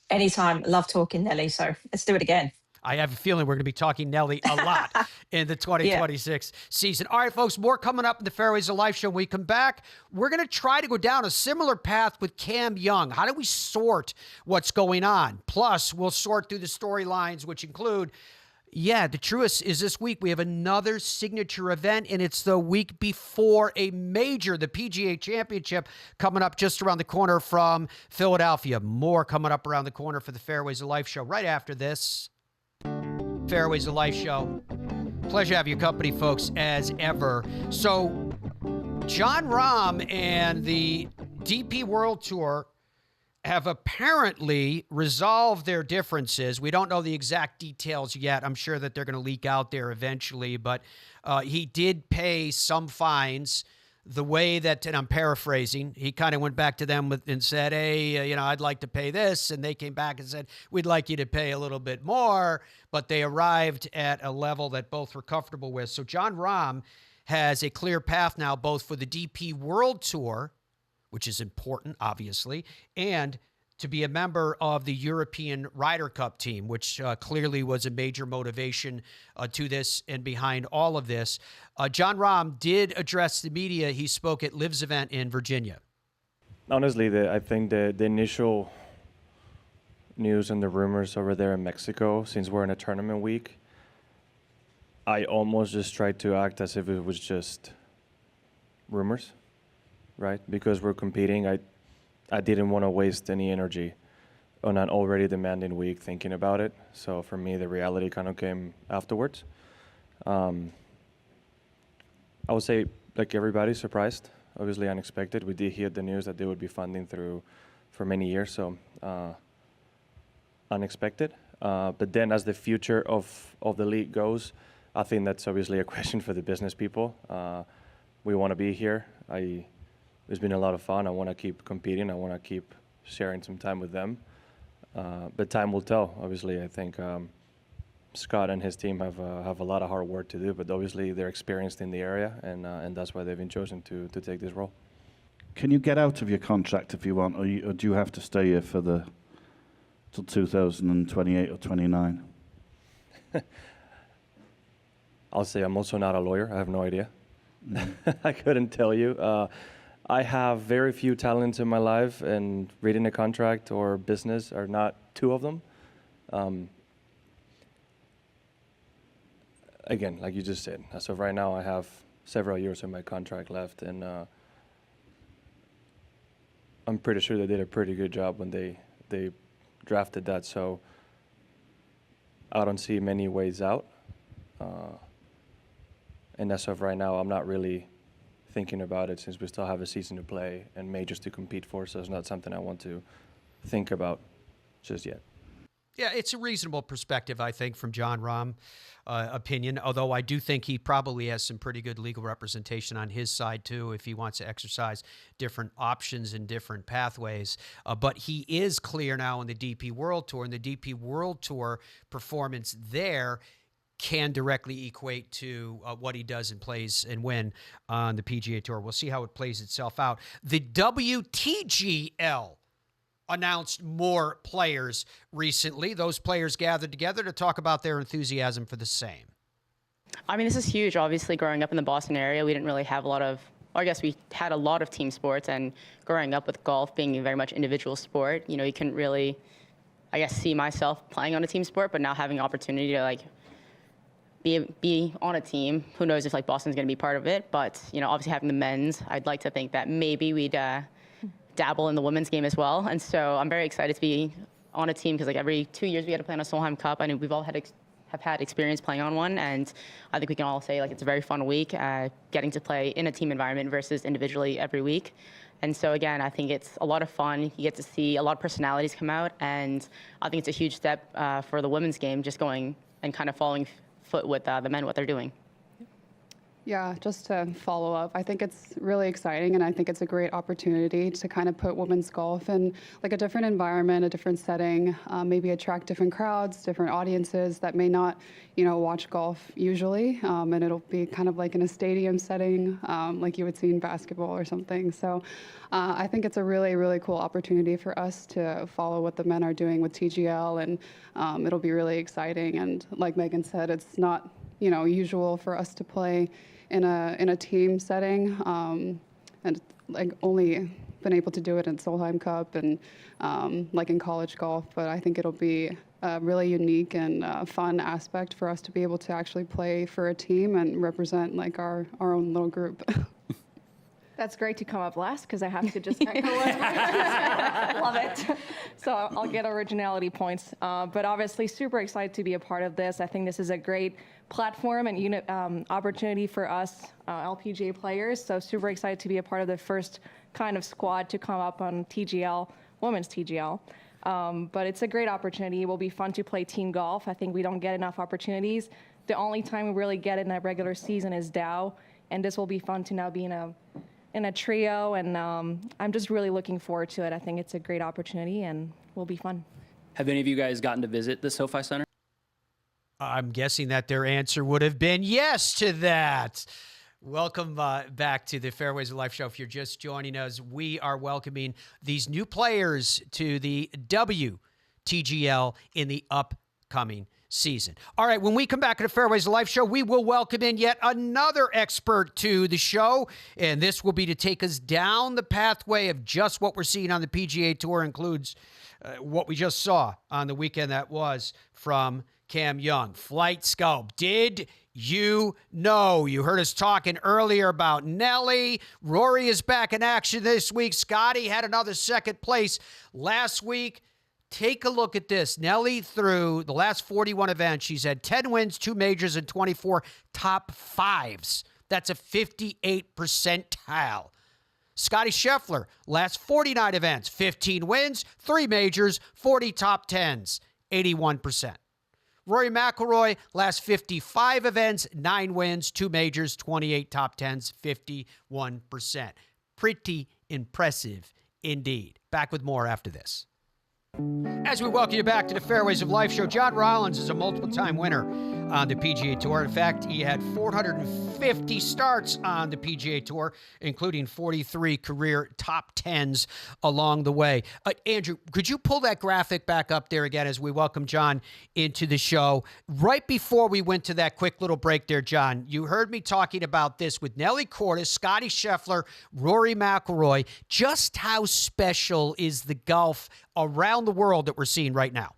Speaker 18: Anytime. Love talking, Nelly. So let's do it again.
Speaker 3: I have a feeling we're going to be talking Nelly a lot in the 2026 season. All right, folks, more coming up in the Fairways of Life show. When we come back, we're going to try to go down a similar path with Cam Young. How do we sort what's going on? Plus, we'll sort through the storylines, which include, the truest is this week we have another signature event, and it's the week before a major, the PGA Championship, coming up just around the corner from Philadelphia. More coming up around the corner for the Fairways of Life show right after this. Fairways of Life show. Pleasure to have your company, folks, as ever. So, John Rahm and the DP World Tour have apparently resolved their differences. We don't know the exact details yet. I'm sure that they're going to leak out there eventually, but he did pay some fines. The way that, and I'm paraphrasing, he kind of went back to them and said, hey, I'd like to pay this. And they came back and said, we'd like you to pay a little bit more. But they arrived at a level that both were comfortable with. So John Rahm has a clear path now, both for the DP World Tour, which is important, obviously, and to be a member of the European Ryder Cup team, which clearly was a major motivation to this and behind all of this. John Rahm did address the media. He spoke at Liv's event in Virginia.
Speaker 4: Honestly, I think the initial news and the rumors over there in Mexico, since we're in a tournament week, I almost just tried to act as if it was just rumors, right? Because we're competing, I didn't want to waste any energy on an already demanding week thinking about it. So for me, the reality kind of came afterwards. I would say, like everybody, surprised, obviously unexpected. We did hear the news that they would be funding for many years, so unexpected. But then as the future of the league goes, I think that's obviously a question for the business people. We want to be here. It's been a lot of fun. I want to keep competing. I want to keep sharing some time with them. But time will tell. Obviously, I think Scott and his team have a lot of hard work to do, but obviously they're experienced in the area, and that's why they've been chosen to take this role.
Speaker 20: Can you get out of your contract if you want, or do you have to stay here for the till 2028 or 29.
Speaker 4: I'll say I'm also not a lawyer. I have no idea. I couldn't tell you. I have very few talents in my life, and reading a contract or business are not two of them. Again, like you just said, as of right now, I have several years of my contract left, and I'm pretty sure they did a pretty good job when they drafted that. So I don't see many ways out. And as of right now, I'm not really thinking about it, since we still have a season to play and majors to compete for, so it's not something I want to think about just yet.
Speaker 3: Yeah, it's a reasonable perspective, I think, from John Rahm opinion, although I do think he probably has some pretty good legal representation on his side, too, if he wants to exercise different options and different pathways. But he is clear now on the DP World Tour, and the DP World Tour performance there can directly equate to what he does and plays and win on the PGA Tour. We'll see how it plays itself out. The WTGL announced more players recently. Those players gathered together to talk about their enthusiasm for the same.
Speaker 21: I mean, this is huge. Obviously, growing up in the Boston area, we didn't really have a lot of, or I guess we had a lot of team sports, and growing up with golf being a very much individual sport, you know, you couldn't really, I guess, see myself playing on a team sport, but now having the opportunity to, like, be on a team. Who knows if, like, Boston's going to be part of it, but, you know, obviously having the men's, I'd like to think that maybe we'd dabble in the women's game as well. And so I'm very excited to be on a team, because, like, every 2 years we had to play on a Solheim Cup. I know we've all have had experience playing on one, and I think we can all say, like, it's a very fun week getting to play in a team environment versus individually every week. And so, again, I think it's a lot of fun. You get to see a lot of personalities come out, and I think it's a huge step for the women's game, just going and kind of following foot with the men, what they're doing.
Speaker 22: Yeah, just to follow up, I think it's really exciting, and I think it's a great opportunity to kind of put women's golf in, like, a different environment, a different setting, maybe attract different crowds, different audiences that may not, you know, watch golf usually, and it'll be kind of like in a stadium setting, like you would see in basketball or something. So I think it's a really, really cool opportunity for us to follow what the men are doing with TGL, and it'll be really exciting. And like Megan said, it's not, you know, usual for us to play in a team setting, and, like, only been able to do it in Solheim Cup and like in college golf. But I think it'll be a really unique and fun aspect for us to be able to actually play for a team and represent, like, our own little group.
Speaker 23: That's great to come up last, because I have to just echo it. Love it. So I'll get originality points. But obviously, super excited to be a part of this. I think this is a great platform and opportunity for us LPGA players. So super excited to be a part of the first kind of squad to come up on TGL, women's TGL. But it's a great opportunity. It will be fun to play team golf. I think we don't get enough opportunities. The only time we really get in a regular season is Dow, and this will be fun to now be in a trio, and I'm just really looking forward to it. I think it's a great opportunity and will be fun.
Speaker 24: Have any of you guys gotten to visit the SoFi Center?
Speaker 3: I'm guessing that their answer would have been yes to that. Welcome back to the Fairways of Life show. If you're just joining us, we are welcoming these new players to the WTGL in the upcoming season. All right, when we come back to the Fairways of Life show, we will welcome in yet another expert to the show, and this will be to take us down the pathway of just what we're seeing on the PGA Tour, includes what we just saw on the weekend that was from Cam Young. Flight Scope. Did you know? You heard us talking earlier about Nelly. Rory is back in action this week. Scotty had another second place last week. Take a look at this. Nelly, through the last 41 events, she's had 10 wins, 2 majors, and 24 top fives. That's a 58 percentile. Scotty Scheffler, last 49 events, 15 wins, 3 majors, 40 top tens, 81%. Rory McIlroy, last 55 events, 9 wins, 2 majors, 28 top tens, 51%. Pretty impressive indeed. Back with more after this. As we welcome you back to the Fairways of Life show, John Rollins is a multiple-time winner on the PGA Tour. In fact, he had 450 starts on the PGA Tour, including 43 career top 10s along the way. Andrew, could you pull that graphic back up there again as we welcome John into the show? Right before we went to that quick little break there, John, you heard me talking about this with Nelly Korda, Scotty Scheffler, Rory McIlroy. Just how special is the golf around the world that we're seeing right now?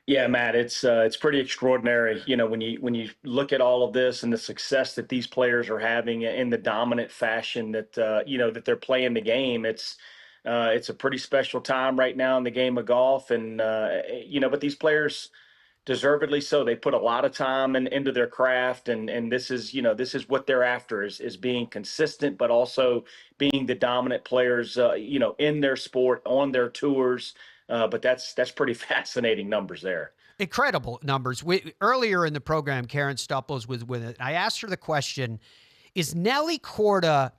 Speaker 1: Yeah, Matt, it's pretty extraordinary. You know, when you look at all of this and the success that these players are having in the dominant fashion that that they're playing the game, it's a pretty special time right now in the game of golf, and but these players, deservedly so, they put a lot of time into their craft, and this is what they're after is being consistent, but also being the dominant players in their sport, on their tours. But that's pretty fascinating numbers there.
Speaker 3: Incredible numbers. Earlier in the program, Karen Stupples was with it. I asked her the question, is Nelly Korda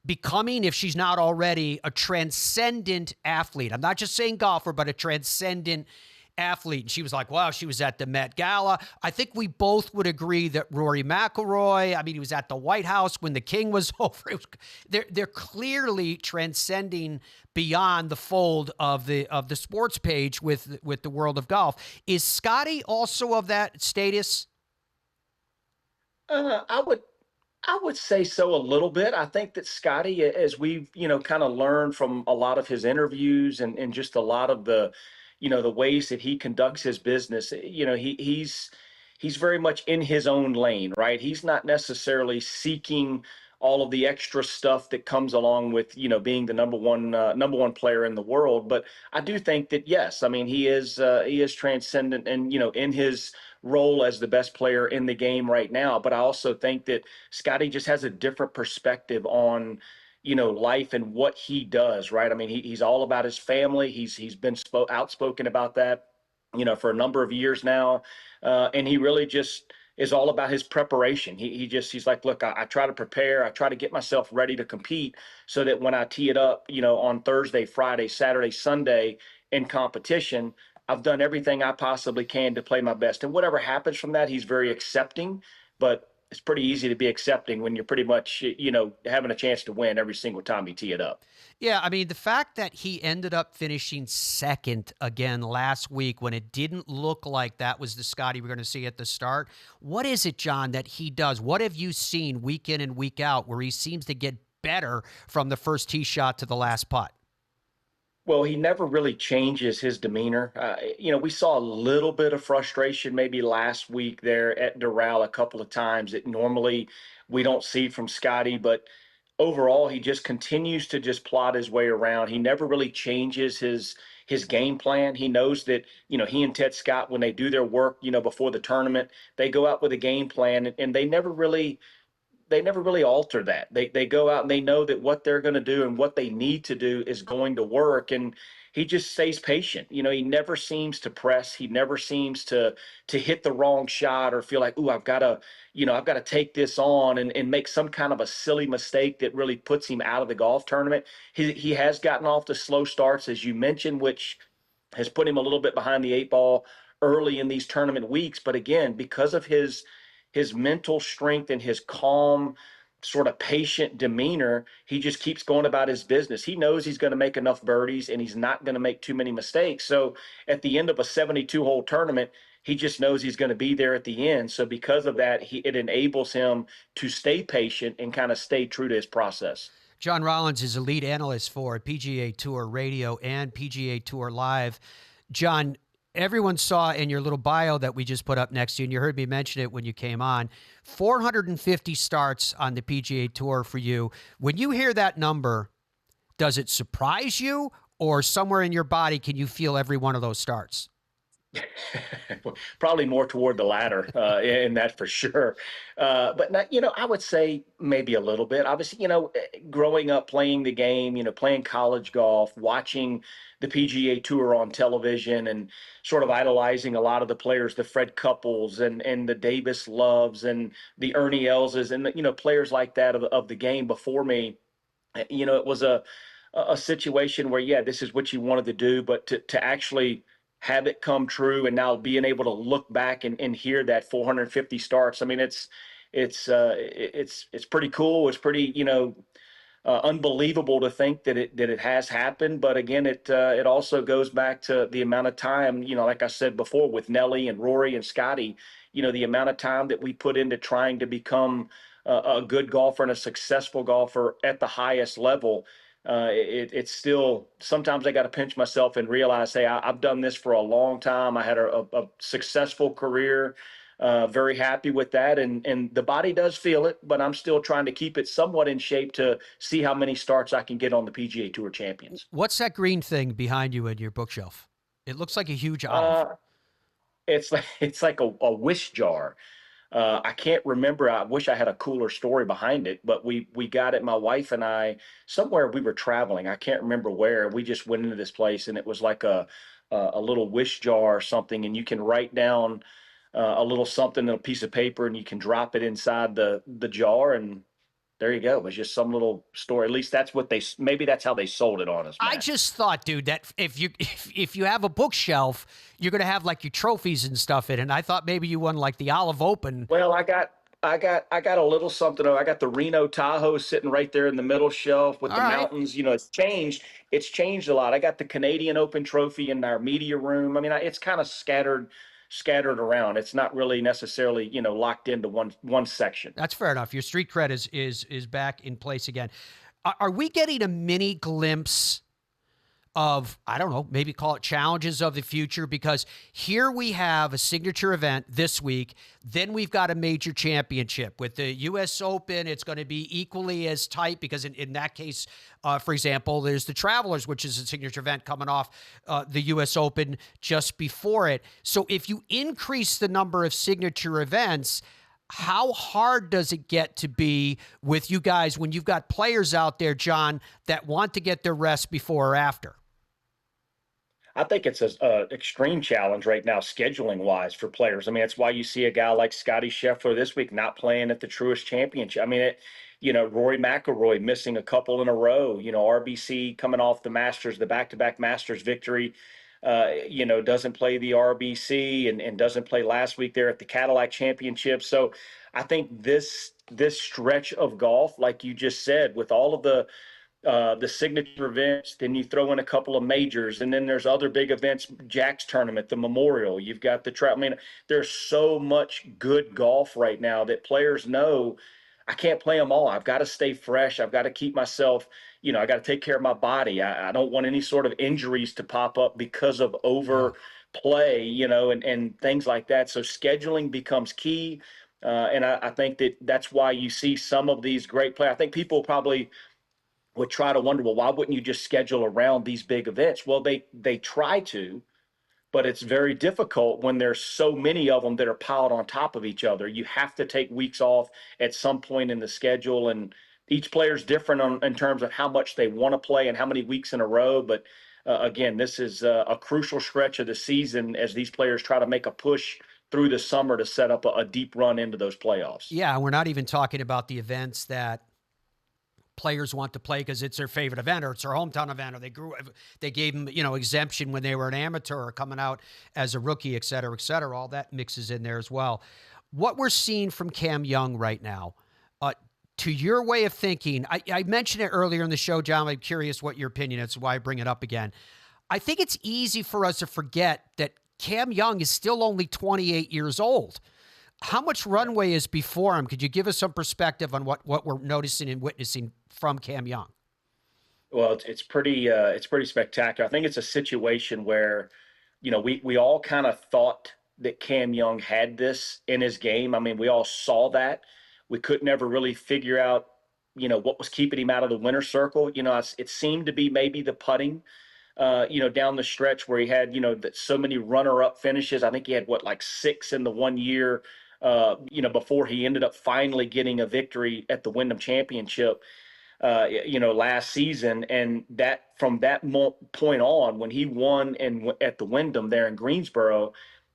Speaker 3: becoming, if she's not already, a transcendent athlete? I'm not just saying golfer, but a transcendent athlete. And she was like, wow, she was at the Met Gala. I think we both would agree that Rory McIlroy, I mean, he was at the White House when the king was over. They're clearly transcending beyond the fold of the sports page with the world of golf. Is Scotty also of that status?
Speaker 1: I would say so a little bit. I think that Scotty, as we've kind of learned from a lot of his interviews and just a lot of the the ways that he conducts his business, he's very much in his own lane, right? He's not necessarily seeking all of the extra stuff that comes along with, being the number one player in the world. But I do think that, yes, I mean, he is transcendent and, in his role as the best player in the game right now. But I also think that Scotty just has a different perspective on, life and what he does, right? I mean, he's all about his family. He's been outspoken about that, for a number of years now. And he really just is all about his preparation. He's like, look, I try to prepare. I try to get myself ready to compete so that when I tee it up, on Thursday, Friday, Saturday, Sunday in competition, I've done everything I possibly can to play my best. And whatever happens from that, he's very accepting, but it's pretty easy to be accepting when you're pretty much, having a chance to win every single time you tee it up.
Speaker 3: Yeah, I mean, the fact that he ended up finishing second again last week when it didn't look like that was the Scotty we're going to see at the start. What is it, John, that he does? What have you seen week in and week out where he seems to get better from the first tee shot to the last putt?
Speaker 1: Well, he never really changes his demeanor. We saw a little bit of frustration maybe last week there at Doral a couple of times that normally we don't see from Scotty, but overall he just continues to just plot his way around. He never really changes his game plan. He knows that, he and Ted Scott, when they do their work, before the tournament, they go out with a game plan, and they never really alter that. They go out and they know that what they're going to do and what they need to do is going to work. And he just stays patient. He never seems to press. He never seems to hit the wrong shot or feel like, ooh, I've got to take this on and make some kind of a silly mistake that really puts him out of the golf tournament. He has gotten off to slow starts, as you mentioned, which has put him a little bit behind the eight ball early in these tournament weeks. But again, because of his mental strength and his calm, sort of patient demeanor, he just keeps going about his business. He knows he's going to make enough birdies and he's not going to make too many mistakes. So at the end of a 72-hole tournament, he just knows he's going to be there at the end. So because of that, it enables him to stay patient and kind of stay true to his process.
Speaker 3: John Rollins is a lead analyst for PGA Tour Radio and PGA Tour Live. John, everyone saw in your little bio that we just put up next to you, and you heard me mention it when you came on, 450 starts on the PGA Tour for you. When you hear that number, does it surprise you, or somewhere in your body can you feel every one of those starts?
Speaker 1: Probably more toward the latter, in that for sure. But not, I would say maybe a little bit. Obviously, growing up playing the game, playing college golf, watching the PGA Tour on television, and sort of idolizing a lot of the players, the Fred Couples and the Davis Loves and the Ernie Elses and players like that of the game before me. It was a situation where, yeah, this is what you wanted to do, but to actually have it come true, and now being able to look back and hear that 450 starts. I mean, it's pretty cool. It's pretty, unbelievable to think that it has happened. But again, it also goes back to the amount of time, like I said before, with Nelly and Rory and Scotty, the amount of time that we put into trying to become a good golfer and a successful golfer at the highest level. It's still, sometimes I got to pinch myself and realize, hey, I've done this for a long time. I had a successful career. Very happy with that. And the body does feel it, but I'm still trying to keep it somewhat in shape to see how many starts I can get on the PGA Tour champions.
Speaker 3: What's that green thing behind you in your bookshelf? It looks like a huge olive.
Speaker 1: It's like a wish jar. I can't remember. I wish I had a cooler story behind it, but we got it, my wife and I, somewhere we were traveling. I can't remember where. We just went into this place, and it was like a little wish jar or something, and you can write down a little something on a piece of paper, and you can drop it inside the jar, and there you go. It was just some little story. At least that's what maybe that's how they sold it on us, Matt.
Speaker 3: I just thought, dude, that if you have a bookshelf, you're gonna have like your trophies and stuff in it. And I thought maybe you won like the Olive Open.
Speaker 1: Well, I got a little something. I got the Reno Tahoe sitting right there in the middle shelf with the mountains. It's changed. It's changed a lot. I got the Canadian Open trophy in our media room. I mean, it's kind of scattered around. It's not really necessarily, locked into one section.
Speaker 3: That's fair enough. Your street cred is back in place again. Are we getting a mini glimpse of, I don't know, maybe call it challenges of the future? Because here we have a signature event this week. Then we've got a major championship with the U.S. Open. It's going to be equally as tight because in that case, for example, there's the Travelers, which is a signature event coming off the U.S. Open just before it. So if you increase the number of signature events, how hard does it get to be with you guys when you've got players out there, John, that want to get their rest before or after?
Speaker 1: I think it's an extreme challenge right now, scheduling wise, for players. I mean, that's why you see a guy like Scotty Scheffler this week not playing at the Truist Championship. I mean, Rory McIlroy missing a couple in a row. RBC coming off the Masters, the back-to-back Masters victory. Doesn't play the RBC and doesn't play last week there at the Cadillac Championship. So I think this stretch of golf, like you just said, with all of the signature events, then you throw in a couple of majors, and then there's other big events, Jack's tournament, the Memorial, you've got the I mean, there's so much good golf right now that players know I can't play them all. I've got to stay fresh. I've got to keep myself, I got to take care of my body. I don't want any sort of injuries to pop up because of overplay, and things like that. So scheduling becomes key. And I think that's why you see some of these great players. I think people probably would try to wonder, well, why wouldn't you just schedule around these big events? Well, they try to, but it's very difficult when there's so many of them that are piled on top of each other. You have to take weeks off at some point in the schedule, and each player's different in terms of how much they want to play and how many weeks in a row. But again, this is a crucial stretch of the season as these players try to make a push through the summer to set up a deep run into those playoffs.
Speaker 3: Yeah, we're not even talking about the events that players want to play because it's their favorite event or it's their hometown event, or they gave them, exemption when they were an amateur or coming out as a rookie, et cetera, et cetera. All that mixes in there as well. What we're seeing from Cam Young right now, to your way of thinking, I mentioned it earlier in the show, John. I'm curious what your opinion is, why I bring it up again. I think it's easy for us to forget that Cam Young is still only 28 years old. How much runway is before him? Could you give us some perspective on what we're noticing and witnessing from Cam Young?
Speaker 1: Well, it's pretty spectacular. I think it's a situation where, we all kind of thought that Cam Young had this in his game. I mean, we all saw that. We couldn't ever really figure out, what was keeping him out of the winner's circle. It seemed to be maybe the putting, down the stretch where he had, so many runner-up finishes. I think he had like 6 in the 1 year, before he ended up finally getting a victory at the Wyndham Championship, last season. And that from that point on, when he won at the Wyndham there in Greensboro,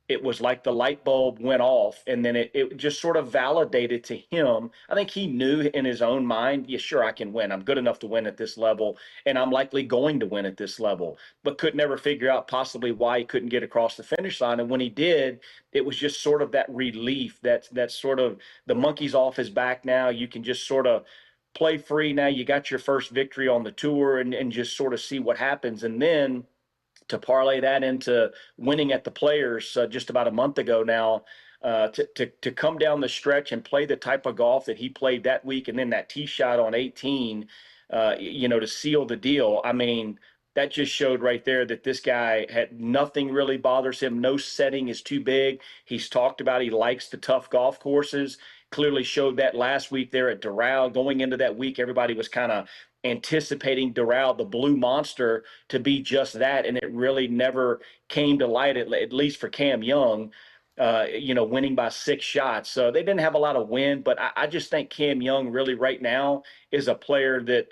Speaker 1: it was like the light bulb went off, and then it just sort of validated to him. I think he knew in his own mind, yeah, sure, I can win. I'm good enough to win at this level, and I'm likely going to win at this level, but could never figure out possibly why he couldn't get across the finish line. And when he did, it was just sort of that relief, that sort of the monkey's off his back now. You can just sort of play free now. You got your first victory on the tour, and just sort of see what happens. And then to parlay that into winning at the Players just about a month ago now, to come down the stretch and play the type of golf that he played that week, and then that tee shot on 18, to seal the deal. I mean, that just showed right there that this guy had nothing really bothers him. No setting is too big. He's talked about he likes the tough golf courses. Clearly showed that last week there at Doral. Going into that week, everybody was kind of anticipating Doral, the blue monster, to be just that, and it really never came to light, at least for Cam Young, winning by 6 shots. So they didn't have a lot of wind, but I just think Cam Young really right now is a player that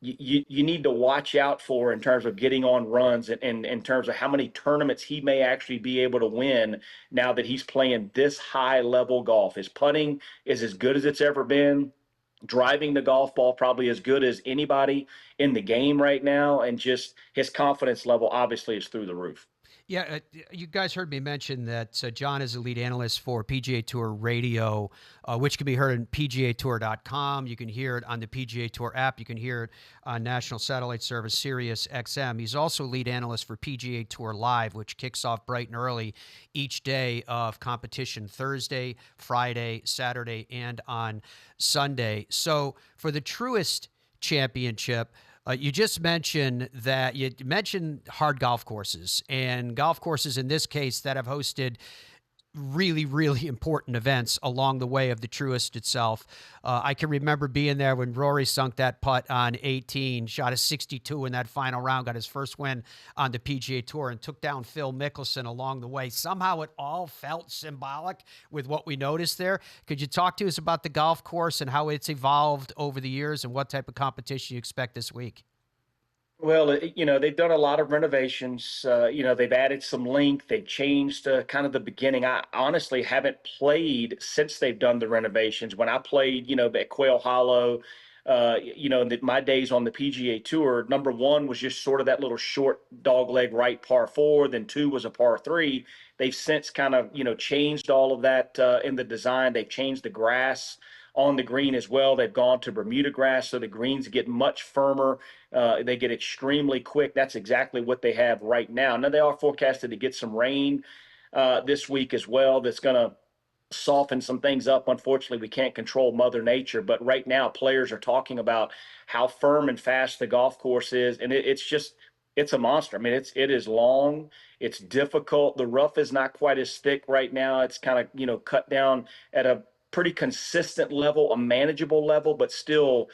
Speaker 1: you need to watch out for in terms of getting on runs, and in terms of how many tournaments he may actually be able to win now that he's playing this high level golf. His putting is as good as it's ever been. Driving the golf ball probably as good as anybody in the game right now, and just his confidence level obviously is through the roof.
Speaker 3: Yeah, you guys heard me mention that John is a lead analyst for PGA Tour Radio, which can be heard on PGAtour.com. You can hear it on the PGA Tour app. You can hear it on national satellite service Sirius XM. He's also lead analyst for PGA Tour Live, which kicks off bright and early each day of competition: Thursday, Friday, Saturday, and on Sunday. So for the Truist Championship, you just mentioned that you mentioned hard golf courses, and golf courses in this case that have hosted really, really important events along the way of the Truist itself. I can remember being there when Rory sunk that putt on 18, shot a 62 in that final round, got his first win on the PGA Tour, and took down Phil Mickelson along the way. Somehow it all felt symbolic with what we noticed there. Could you talk to us about the golf course and how it's evolved over the years, and what type of competition you expect this week?
Speaker 1: Well, they've done a lot of renovations. They've added some length. They've changed kind of the beginning. I honestly haven't played since they've done the renovations. When I played, at Quail Hollow, my days on the PGA Tour, number one was just sort of that little short dogleg right par 4. Then 2 was a par 3. They've since kind of, changed all of that in the design. They've changed the grass on the green as well. They've gone to Bermuda grass, so the greens get much firmer. They get extremely quick. That's exactly what they have right now. Now, they are forecasted to get some rain this week as well. That's going to soften some things up. Unfortunately, we can't control Mother Nature, but right now players are talking about how firm and fast the golf course is, and it's a monster. I mean, it is long. It's difficult. The rough is not quite as thick right now. It's kind of, cut down at a pretty consistent level, a manageable level, but still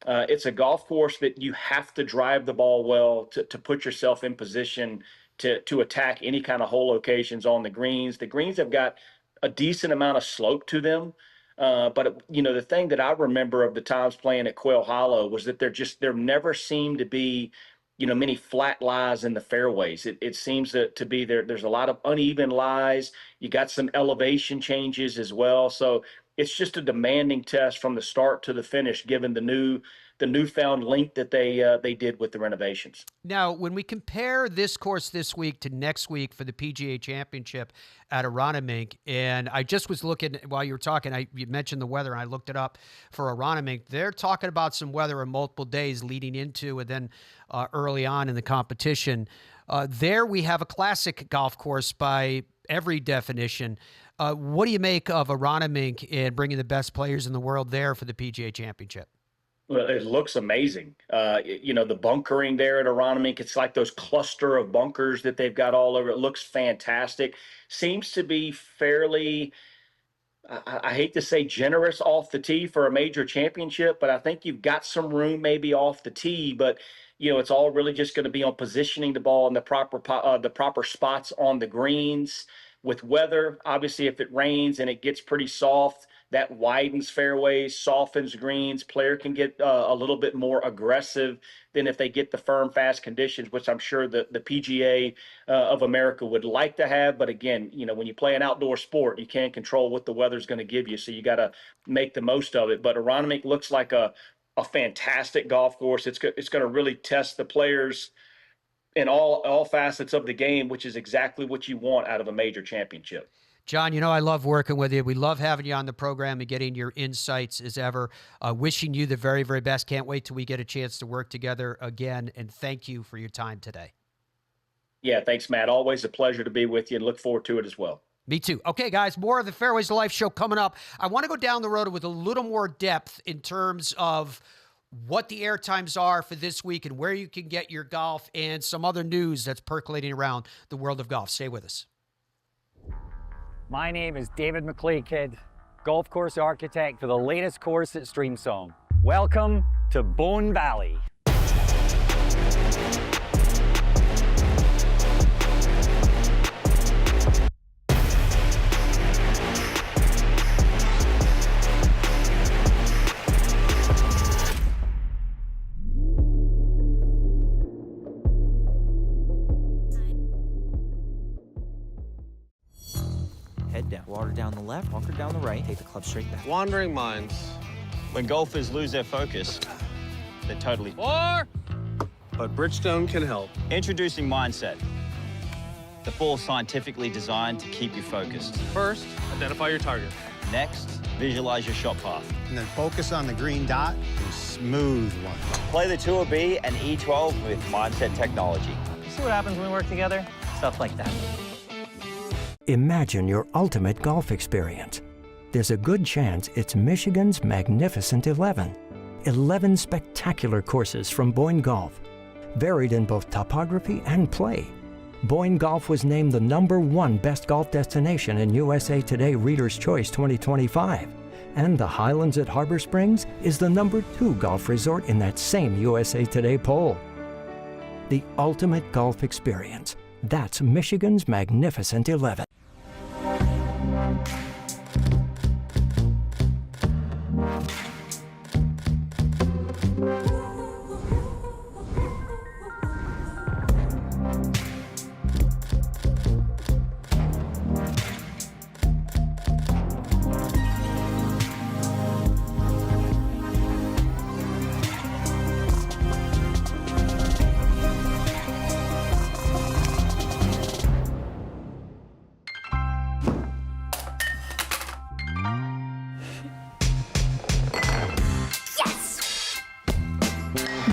Speaker 1: it's a golf course that you have to drive the ball well to put yourself in position to attack any kind of hole locations on the greens. The greens have got a decent amount of slope to them. But the thing that I remember of the times playing at Quail Hollow was that there never seemed to be, many flat lies in the fairways. It seems to be there's a lot of uneven lies. You got some elevation changes as well. So it's just a demanding test from the start to the finish, given the newfound length that they did with the renovations.
Speaker 3: Now, when we compare this course this week to next week for the PGA Championship at Aronimink, and I just was looking while you were talking, you mentioned the weather, and I looked it up for Aronimink. They're talking about some weather in multiple days leading into and then early on in the competition. There we have a classic golf course by every definition. What do you make of Aronimink and bringing the best players in the world there for the PGA Championship?
Speaker 1: Well, it looks amazing. The bunkering there at Aronimink, it's like those cluster of bunkers that they've got all over. It looks fantastic. Seems to be fairly, I hate to say generous off the tee for a major championship, but I think you've got some room maybe off the tee, but it's all really just going to be on positioning the ball in the proper spots on the greens. With weather, obviously, if it rains and it gets pretty soft, that widens fairways, softens greens. Player can get a little bit more aggressive than if they get the firm, fast conditions, which I'm sure the PGA of America would like to have. But again, when you play an outdoor sport, you can't control what the weather's going to give you, so you got to make the most of it. But Aronimink looks like a fantastic golf course. It's going to really test the players in all facets of the game, which is exactly what you want out of a major championship.
Speaker 3: John, I love working with you. We love having you on the program and getting your insights as ever. Wishing you the very, very best. Can't wait till we get a chance to work together again. And thank you for your time today.
Speaker 1: Yeah, thanks, Matt. Always a pleasure to be with you and look forward to it as well.
Speaker 3: Me too. Okay, guys, more of the Fairways to Life show coming up. I want to go down the road with a little more depth in terms of what the air times are for this week and where you can get your golf and some other news that's percolating around the world of golf. Stay with us.
Speaker 2: My name is David McCleakid, golf course architect for the latest course at Streamsong. Welcome to Bone Valley.
Speaker 15: Head down, water down the left, bunker down the right, take the club straight back.
Speaker 16: Wandering minds. When golfers lose their focus, they're totally... But
Speaker 13: Bridgestone can help.
Speaker 16: Introducing Mindset. The ball scientifically designed to keep you focused.
Speaker 13: First, identify your target.
Speaker 16: Next, visualize your shot path.
Speaker 17: And then focus on the green dot and smooth one.
Speaker 16: Play the Tour B and E12 with Mindset technology.
Speaker 2: You see what happens when we work together? Stuff like that.
Speaker 5: Imagine your ultimate golf experience. There's a good chance it's Michigan's Magnificent 11. 11 spectacular courses from Boyne Golf, varied in both topography and play. Boyne Golf was named the #1 best golf destination in USA Today Reader's Choice 2025. And the Highlands at Harbor Springs is the #2 golf resort in that same USA Today poll. The ultimate golf experience. That's Michigan's Magnificent 11.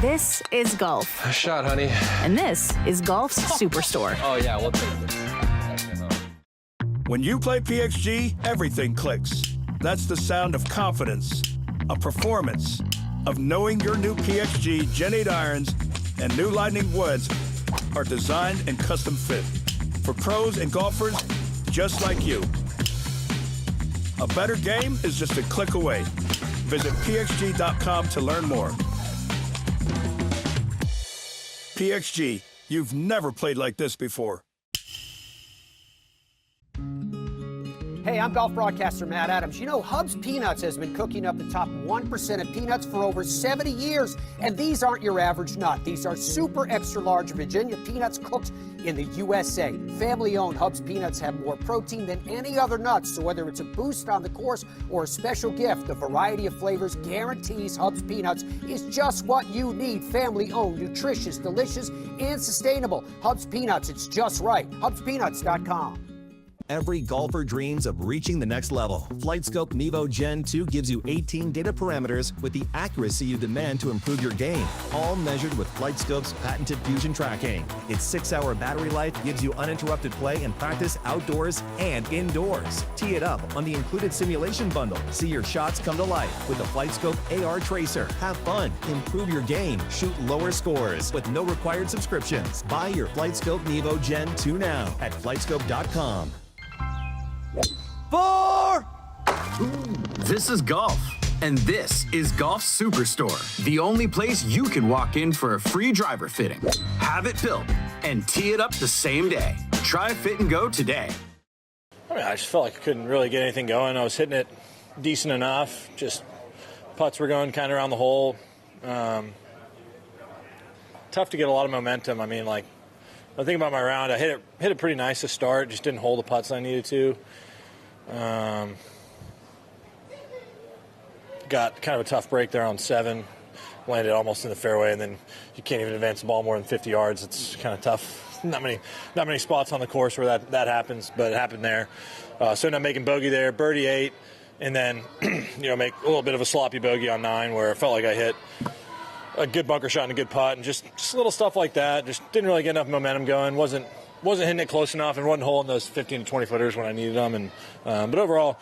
Speaker 6: This is golf.
Speaker 7: A shot, honey.
Speaker 6: And this is Golf's Superstore.
Speaker 7: Oh, yeah, we'll take this.
Speaker 13: When you play PXG, everything clicks. That's the sound of confidence, of performance, of knowing your new PXG Gen 8 irons and new Lightning woods are designed and custom fit for pros and golfers just like you. A better game is just a click away. Visit pxg.com to learn more. PXG, you've never played like this before.
Speaker 3: Hey, I'm golf broadcaster Matt Adams. Hub's Peanuts has been cooking up the top 1% of peanuts for over 70 years. And these aren't your average nut. These are super extra large Virginia peanuts cooked in the USA. Family-owned Hub's Peanuts have more protein than any other nuts. So whether it's a boost on the course or a special gift, the variety of flavors guarantees Hub's Peanuts is just what you need. Family-owned, nutritious, delicious, and sustainable. Hub's Peanuts, it's just right. HubsPeanuts.com.
Speaker 14: Every golfer dreams of reaching the next level. FlightScope Nevo Gen 2 gives you 18 data parameters with the accuracy you demand to improve your game, all measured with FlightScope's patented fusion tracking. Its 6-hour battery life gives you uninterrupted play and practice outdoors and indoors. Tee it up on the included simulation bundle. See your shots come to life with the FlightScope AR Tracer. Have fun, improve your game, shoot lower scores with no required subscriptions. Buy your FlightScope Nevo Gen 2 now at FlightScope.com.
Speaker 25: 4! This is golf, and this is Golf Superstore, the only place you can walk in for a free driver fitting, have it built, and tee it up the same day. Try Fit and Go today.
Speaker 26: I just felt like I couldn't really get anything going. I was hitting it
Speaker 7: decent enough. Just putts were going kind of around the hole. Tough to get a lot of momentum. I mean, like, I think about my round, I hit it pretty nice to start, just didn't hold the putts I needed to. Got kind of a tough break there on 7, landed almost in the fairway, and then you can't even advance the ball more than 50 yards. It's kind of tough. Not many spots on the course where that happens, but it happened there. So ended up making bogey there, birdie 8, and then make a little bit of a sloppy bogey on 9 where it felt like I hit a good bunker shot and a good putt, and just little stuff like that. Just didn't really get enough momentum going. Wasn't hitting it close enough, and wasn't holding those 15 to 20 footers when I needed them. And but overall,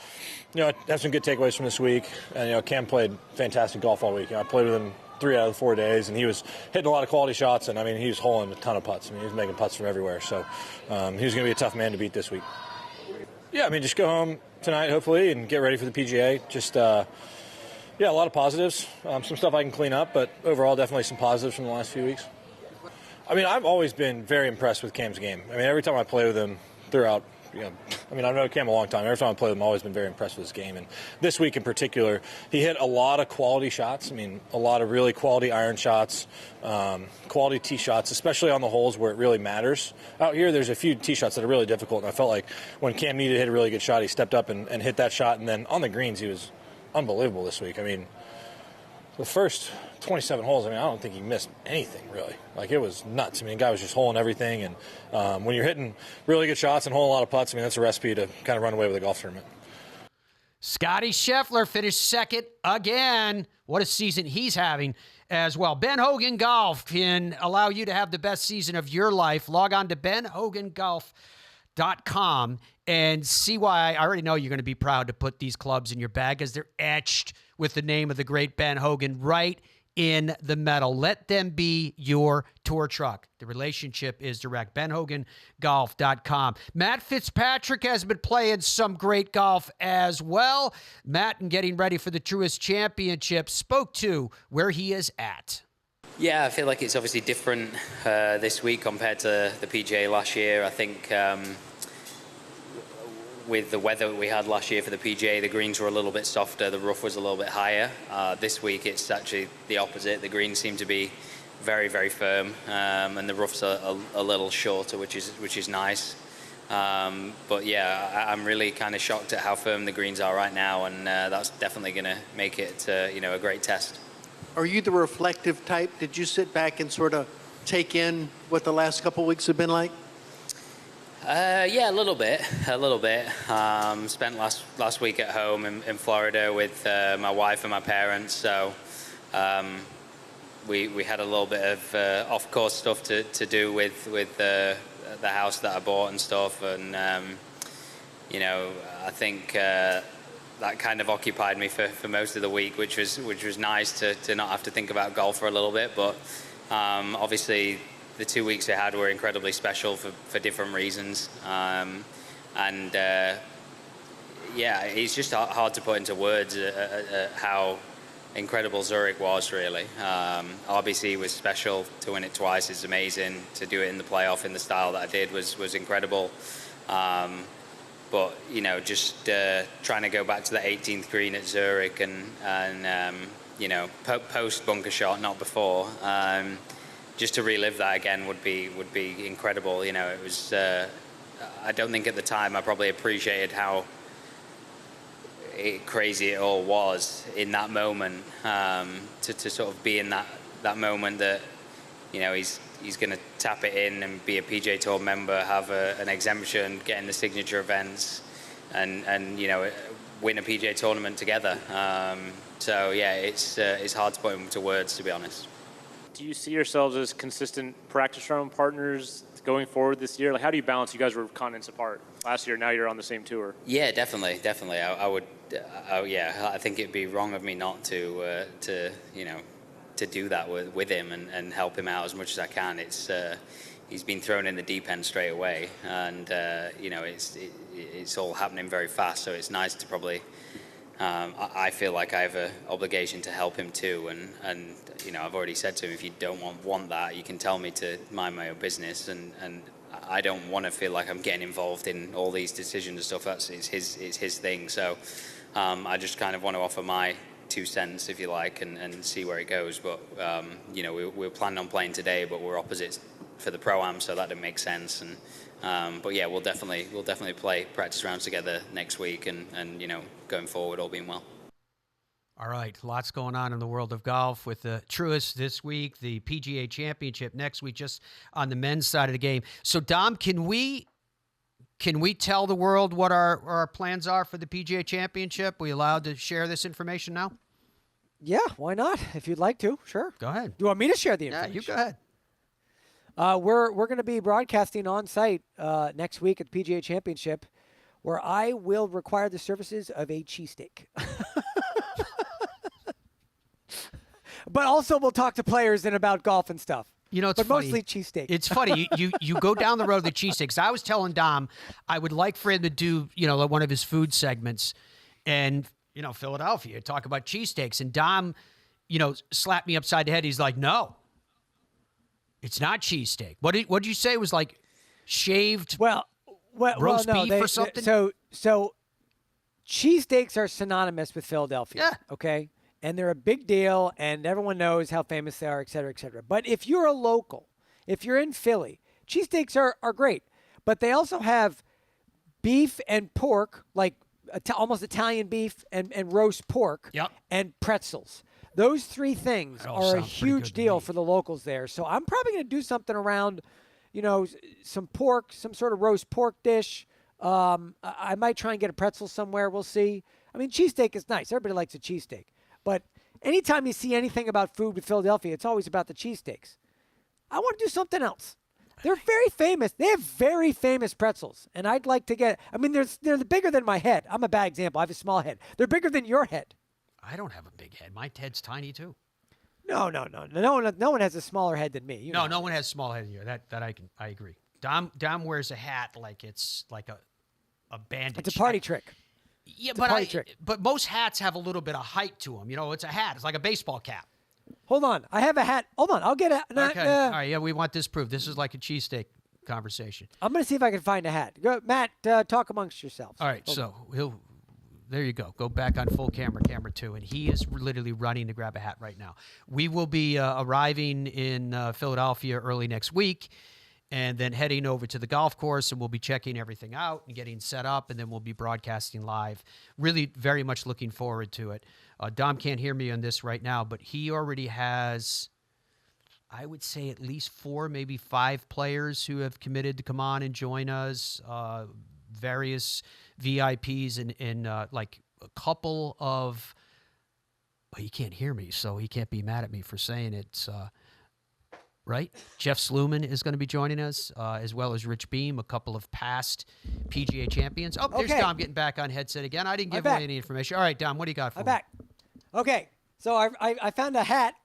Speaker 7: I have some good takeaways from this week. And Cam played fantastic golf all week. I played with him 3 out of the 4 days, and he was hitting a lot of quality shots. And I mean, he was holing a ton of putts. I mean, he was making putts from everywhere. So he was going to be a tough man to beat this week. Yeah, I mean, just go home tonight, hopefully, and get ready for the PGA. Just a lot of positives. Some stuff I can clean up, but overall, definitely some positives from the last few weeks. I mean, I've always been very impressed with Cam's game. I mean, every time I play with him throughout, I mean, I've known Cam a long time. Every time I play with him, I've always been very impressed with his game. And this week in particular, he hit a lot of quality shots. I mean, a lot of really quality iron shots, quality tee shots, especially on the holes where it really matters. Out here, there's a few tee shots that are really difficult, and I felt like when Cam needed to hit a really good shot, he stepped up and hit that shot. And then on the greens, he was unbelievable this week. I mean, the first 27 holes, I mean, I don't think he missed anything, really. Like, it was nuts. I mean, the guy was just holing everything. And when you're hitting really good shots and holing a lot of putts, I mean, that's a recipe to kind of run away with a golf tournament.
Speaker 3: Scotty Scheffler finished second again. What a season he's having as well. Ben Hogan Golf can allow you to have the best season of your life. Log on to benhogangolf.com and see why. I already know you're going to be proud to put these clubs in your bag because they're etched with the name of the great Ben Hogan right in the metal. Let them be your tour truck. The relationship is direct. benhogangolf.com. Matt Fitzpatrick has been playing some great golf as well. Matt, in getting ready for the Truist Championship, spoke to where he is at.
Speaker 8: Yeah, I feel like it's obviously different this week compared to the PGA last year. I think with the weather we had last year for the PGA, the greens were a little bit softer, the rough was a little bit higher. This week it's actually the opposite. The greens seem to be very, very firm, and the roughs are a little shorter, which is nice. But yeah, I'm really kind of shocked at how firm the greens are right now, and that's definitely going to make it a great test.
Speaker 9: Are you the reflective type? Did you sit back and sort of take in what the last couple weeks have been like?
Speaker 8: Yeah, a little bit. Spent last week at home in Florida with my wife and my parents, so we had a little bit of off-course stuff to do with the house that I bought and stuff, and I think that kind of occupied me for most of the week, which was nice to not have to think about golf for a little bit, but obviously the 2 weeks I had were incredibly special for different reasons. Yeah, it's just hard to put into words how incredible Zurich was, really. RBC was special. To win it twice is amazing. To do it in the playoff in the style that I did was incredible. But, just trying to go back to the 18th green at Zurich and post bunker shot, not before. Just to relive that again would be incredible. It was. I don't think at the time I probably appreciated how crazy it all was in that moment. To sort of be in that moment that he's going to tap it in and be a PGA Tour member, have an exemption, get in the signature events, and win a PGA tournament together. So yeah, it's hard to put into words, to be honest.
Speaker 10: Do you see yourselves as consistent practice round partners going forward this year? Like, how do you balance? You guys were continents apart last year. Now you're on the same tour.
Speaker 8: Yeah, definitely. I would. I think it'd be wrong of me not to do that with him and help him out as much as I can. He's been thrown in the deep end straight away, and it's all happening very fast. So it's nice to probably. I feel like I have an obligation to help him too, and I've already said to him, if you don't want that, you can tell me to mind my own business, and I don't want to feel like I'm getting involved in all these decisions and stuff. It's his thing. So I just kind of want to offer my 2 cents, if you like, and see where it goes. But we're planning on playing today, but we're opposites for the Pro-Am, so that didn't make sense. And but yeah, we'll definitely play practice rounds together next week, and going forward, all being well.
Speaker 3: All right, lots going on in the world of golf with the Truist this week, the PGA Championship next week, just on the men's side of the game. So, Dom, can we tell the world what our plans are for the PGA Championship? We allowed to share this information now?
Speaker 11: Yeah, why not? If you'd like to, sure.
Speaker 3: Go ahead.
Speaker 11: Do you want me to share the information?
Speaker 3: Yeah, you go ahead.
Speaker 11: We're going to be broadcasting on site next week at the PGA Championship, where I will require the services of a cheesesteak. But also we'll talk to players and about golf and stuff.
Speaker 3: You know, it's
Speaker 11: but
Speaker 3: funny.
Speaker 11: Mostly cheesesteak.
Speaker 3: It's funny. You go down the road of the cheesesteaks. I was telling Dom I would like for him to do, one of his food segments and, Philadelphia, talk about cheesesteaks. And Dom, slapped me upside the head. He's like, no, it's not cheesesteak. What did you say? It was like shaved roast beef or something?
Speaker 11: So cheesesteaks are synonymous with Philadelphia.
Speaker 3: Yeah.
Speaker 11: Okay. And they're a big deal, and everyone knows how famous they are, et cetera, et cetera. But if you're a local, if you're in Philly, cheesesteaks are great. But they also have beef and pork, like almost Italian beef and roast pork, and pretzels. Those three things are a huge deal for the locals there. So I'm probably going to do something around, some pork, some sort of roast pork dish. I might try and get a pretzel somewhere. We'll see. I mean, cheesesteak is nice. Everybody likes a cheesesteak. But anytime you see anything about food with Philadelphia, it's always about the cheesesteaks. I want to do something else. They're very famous. They have very famous pretzels. And I'd like to get, they're bigger than my head. I'm a bad example. I have a small head. They're bigger than your head.
Speaker 3: I don't have a big head. My head's tiny, too.
Speaker 11: No. No one has a smaller head than me.
Speaker 3: No one has a small head than you. That I agree. Dom wears a hat like it's like a bandage.
Speaker 11: It's a party trick.
Speaker 3: Yeah,
Speaker 11: trick.
Speaker 3: But most hats have a little bit of height to them. It's a hat. It's like a baseball cap.
Speaker 11: Hold on. I have a hat. Hold on. I'll get it.
Speaker 3: Okay. All right. Yeah, we want this proof. This is like a cheesesteak conversation.
Speaker 11: I'm going to see if I can find a hat. Go, Matt, talk amongst yourselves.
Speaker 3: All right. There you go. Go back on full camera 2. And he is literally running to grab a hat right now. We will be arriving in Philadelphia early next week, and then heading over to the golf course, and we'll be checking everything out and getting set up, and then we'll be broadcasting live. Really very much looking forward to it. Dom can't hear me on this right now, but he already has, I would say, at least 4, maybe 5 players who have committed to come on and join us, various VIPs and like a couple of, well, he can't hear me, so he can't be mad at me for saying it. Right? Jeff Sluman is going to be joining us, as well as Rich Beam, a couple of past PGA champions. Oh, there's Dom getting back on headset again. I didn't give away any information. All right, Dom, what do you got for me?
Speaker 11: I'm back. Okay, so I found a hat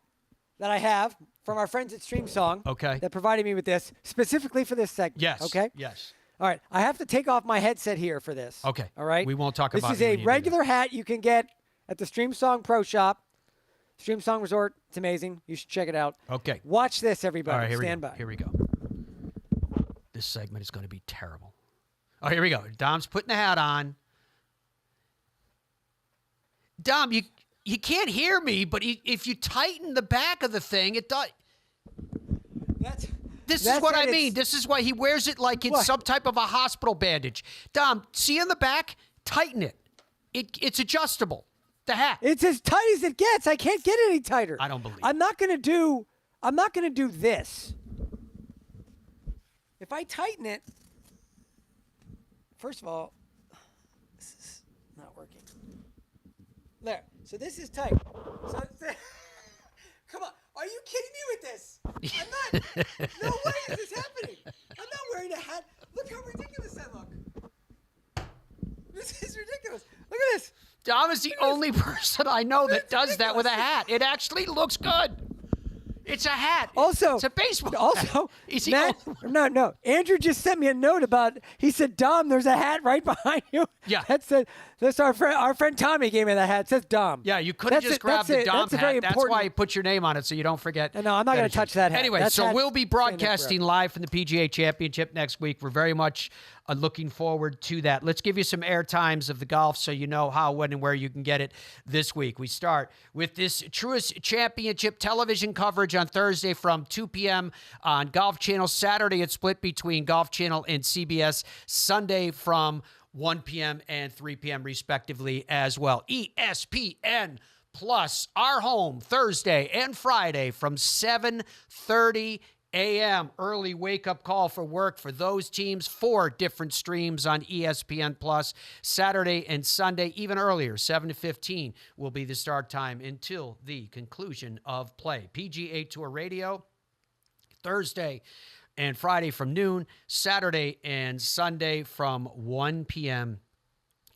Speaker 11: that I have from our friends at Stream Song.
Speaker 3: Okay.
Speaker 11: That provided me with this, specifically for this segment.
Speaker 3: Yes.
Speaker 11: Okay?
Speaker 3: Yes.
Speaker 11: All right, I have to take off my headset here for this.
Speaker 3: Okay.
Speaker 11: All right?
Speaker 3: We won't talk about it.
Speaker 11: This is a regular hat you can get at the Stream Song Pro Shop. Stream Song Resort. It's amazing. You should check it out.
Speaker 3: Okay.
Speaker 11: Watch this, everybody.
Speaker 3: All right,
Speaker 11: Stand by.
Speaker 3: Here we go. This segment is going to be terrible. Oh, here we go. Dom's putting the hat on. Dom, you can't hear me, but if you tighten the back of the thing, it does. This is what I mean. This is why he wears it like it's some type of a hospital bandage. Dom, see in the back? Tighten it. It's adjustable. The hat.
Speaker 11: It's as tight as it gets. I can't get any tighter.
Speaker 3: I don't believe.
Speaker 11: I'm not gonna do this. If I tighten it, first of all, this is not working. There. So this is tight. So come on. Are you kidding me with this? I'm not. No way is this happening. I'm not wearing a hat. Look how ridiculous I look. This is ridiculous. Look at this.
Speaker 3: Dom is the only person I know that does that with a hat. It actually looks good. It's a hat.
Speaker 11: Also,
Speaker 3: it's a baseball
Speaker 11: also,
Speaker 3: hat.
Speaker 11: Matt, no. Andrew just sent me a note about. He said, "Dom, there's a hat right behind you."
Speaker 3: Yeah.
Speaker 11: That's our friend Tommy gave me that hat. It says Dom.
Speaker 3: Yeah, you could have just grabbed the Dom hat. That's why you put your name on it, so you don't forget.
Speaker 11: No, I'm not going to touch that hat.
Speaker 3: Anyway, so we'll be broadcasting live from the PGA Championship next week. We're very much looking forward to that. Let's give you some air times of the golf so you know how, when, and where you can get it this week. We start with this Truist Championship television coverage on Thursday from 2 p.m. on Golf Channel. Saturday, it's split between Golf Channel and CBS. Sunday from 1 p.m. and 3 p.m. respectively as well. ESPN Plus, our home Thursday and Friday from 7:30 a.m. Early wake-up call for work for those teams. 4 different streams on ESPN Plus. Saturday and Sunday, even earlier, 7 to 15 will be the start time until the conclusion of play. PGA Tour Radio, Thursday and Friday from noon, Saturday and Sunday from 1 p.m.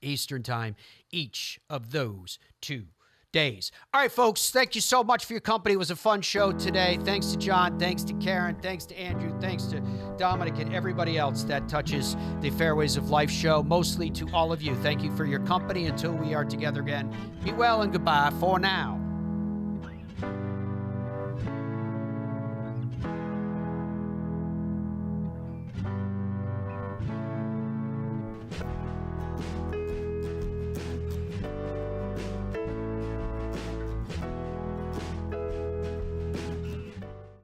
Speaker 3: Eastern Time, each of those 2 days. All right, folks, thank you so much for your company. It was a fun show today. Thanks to John, thanks to Karen, thanks to Andrew, thanks to Dominic and everybody else that touches the Fairways of Life show, mostly to all of you. Thank you for your company. Until we are together again, be well and goodbye for now.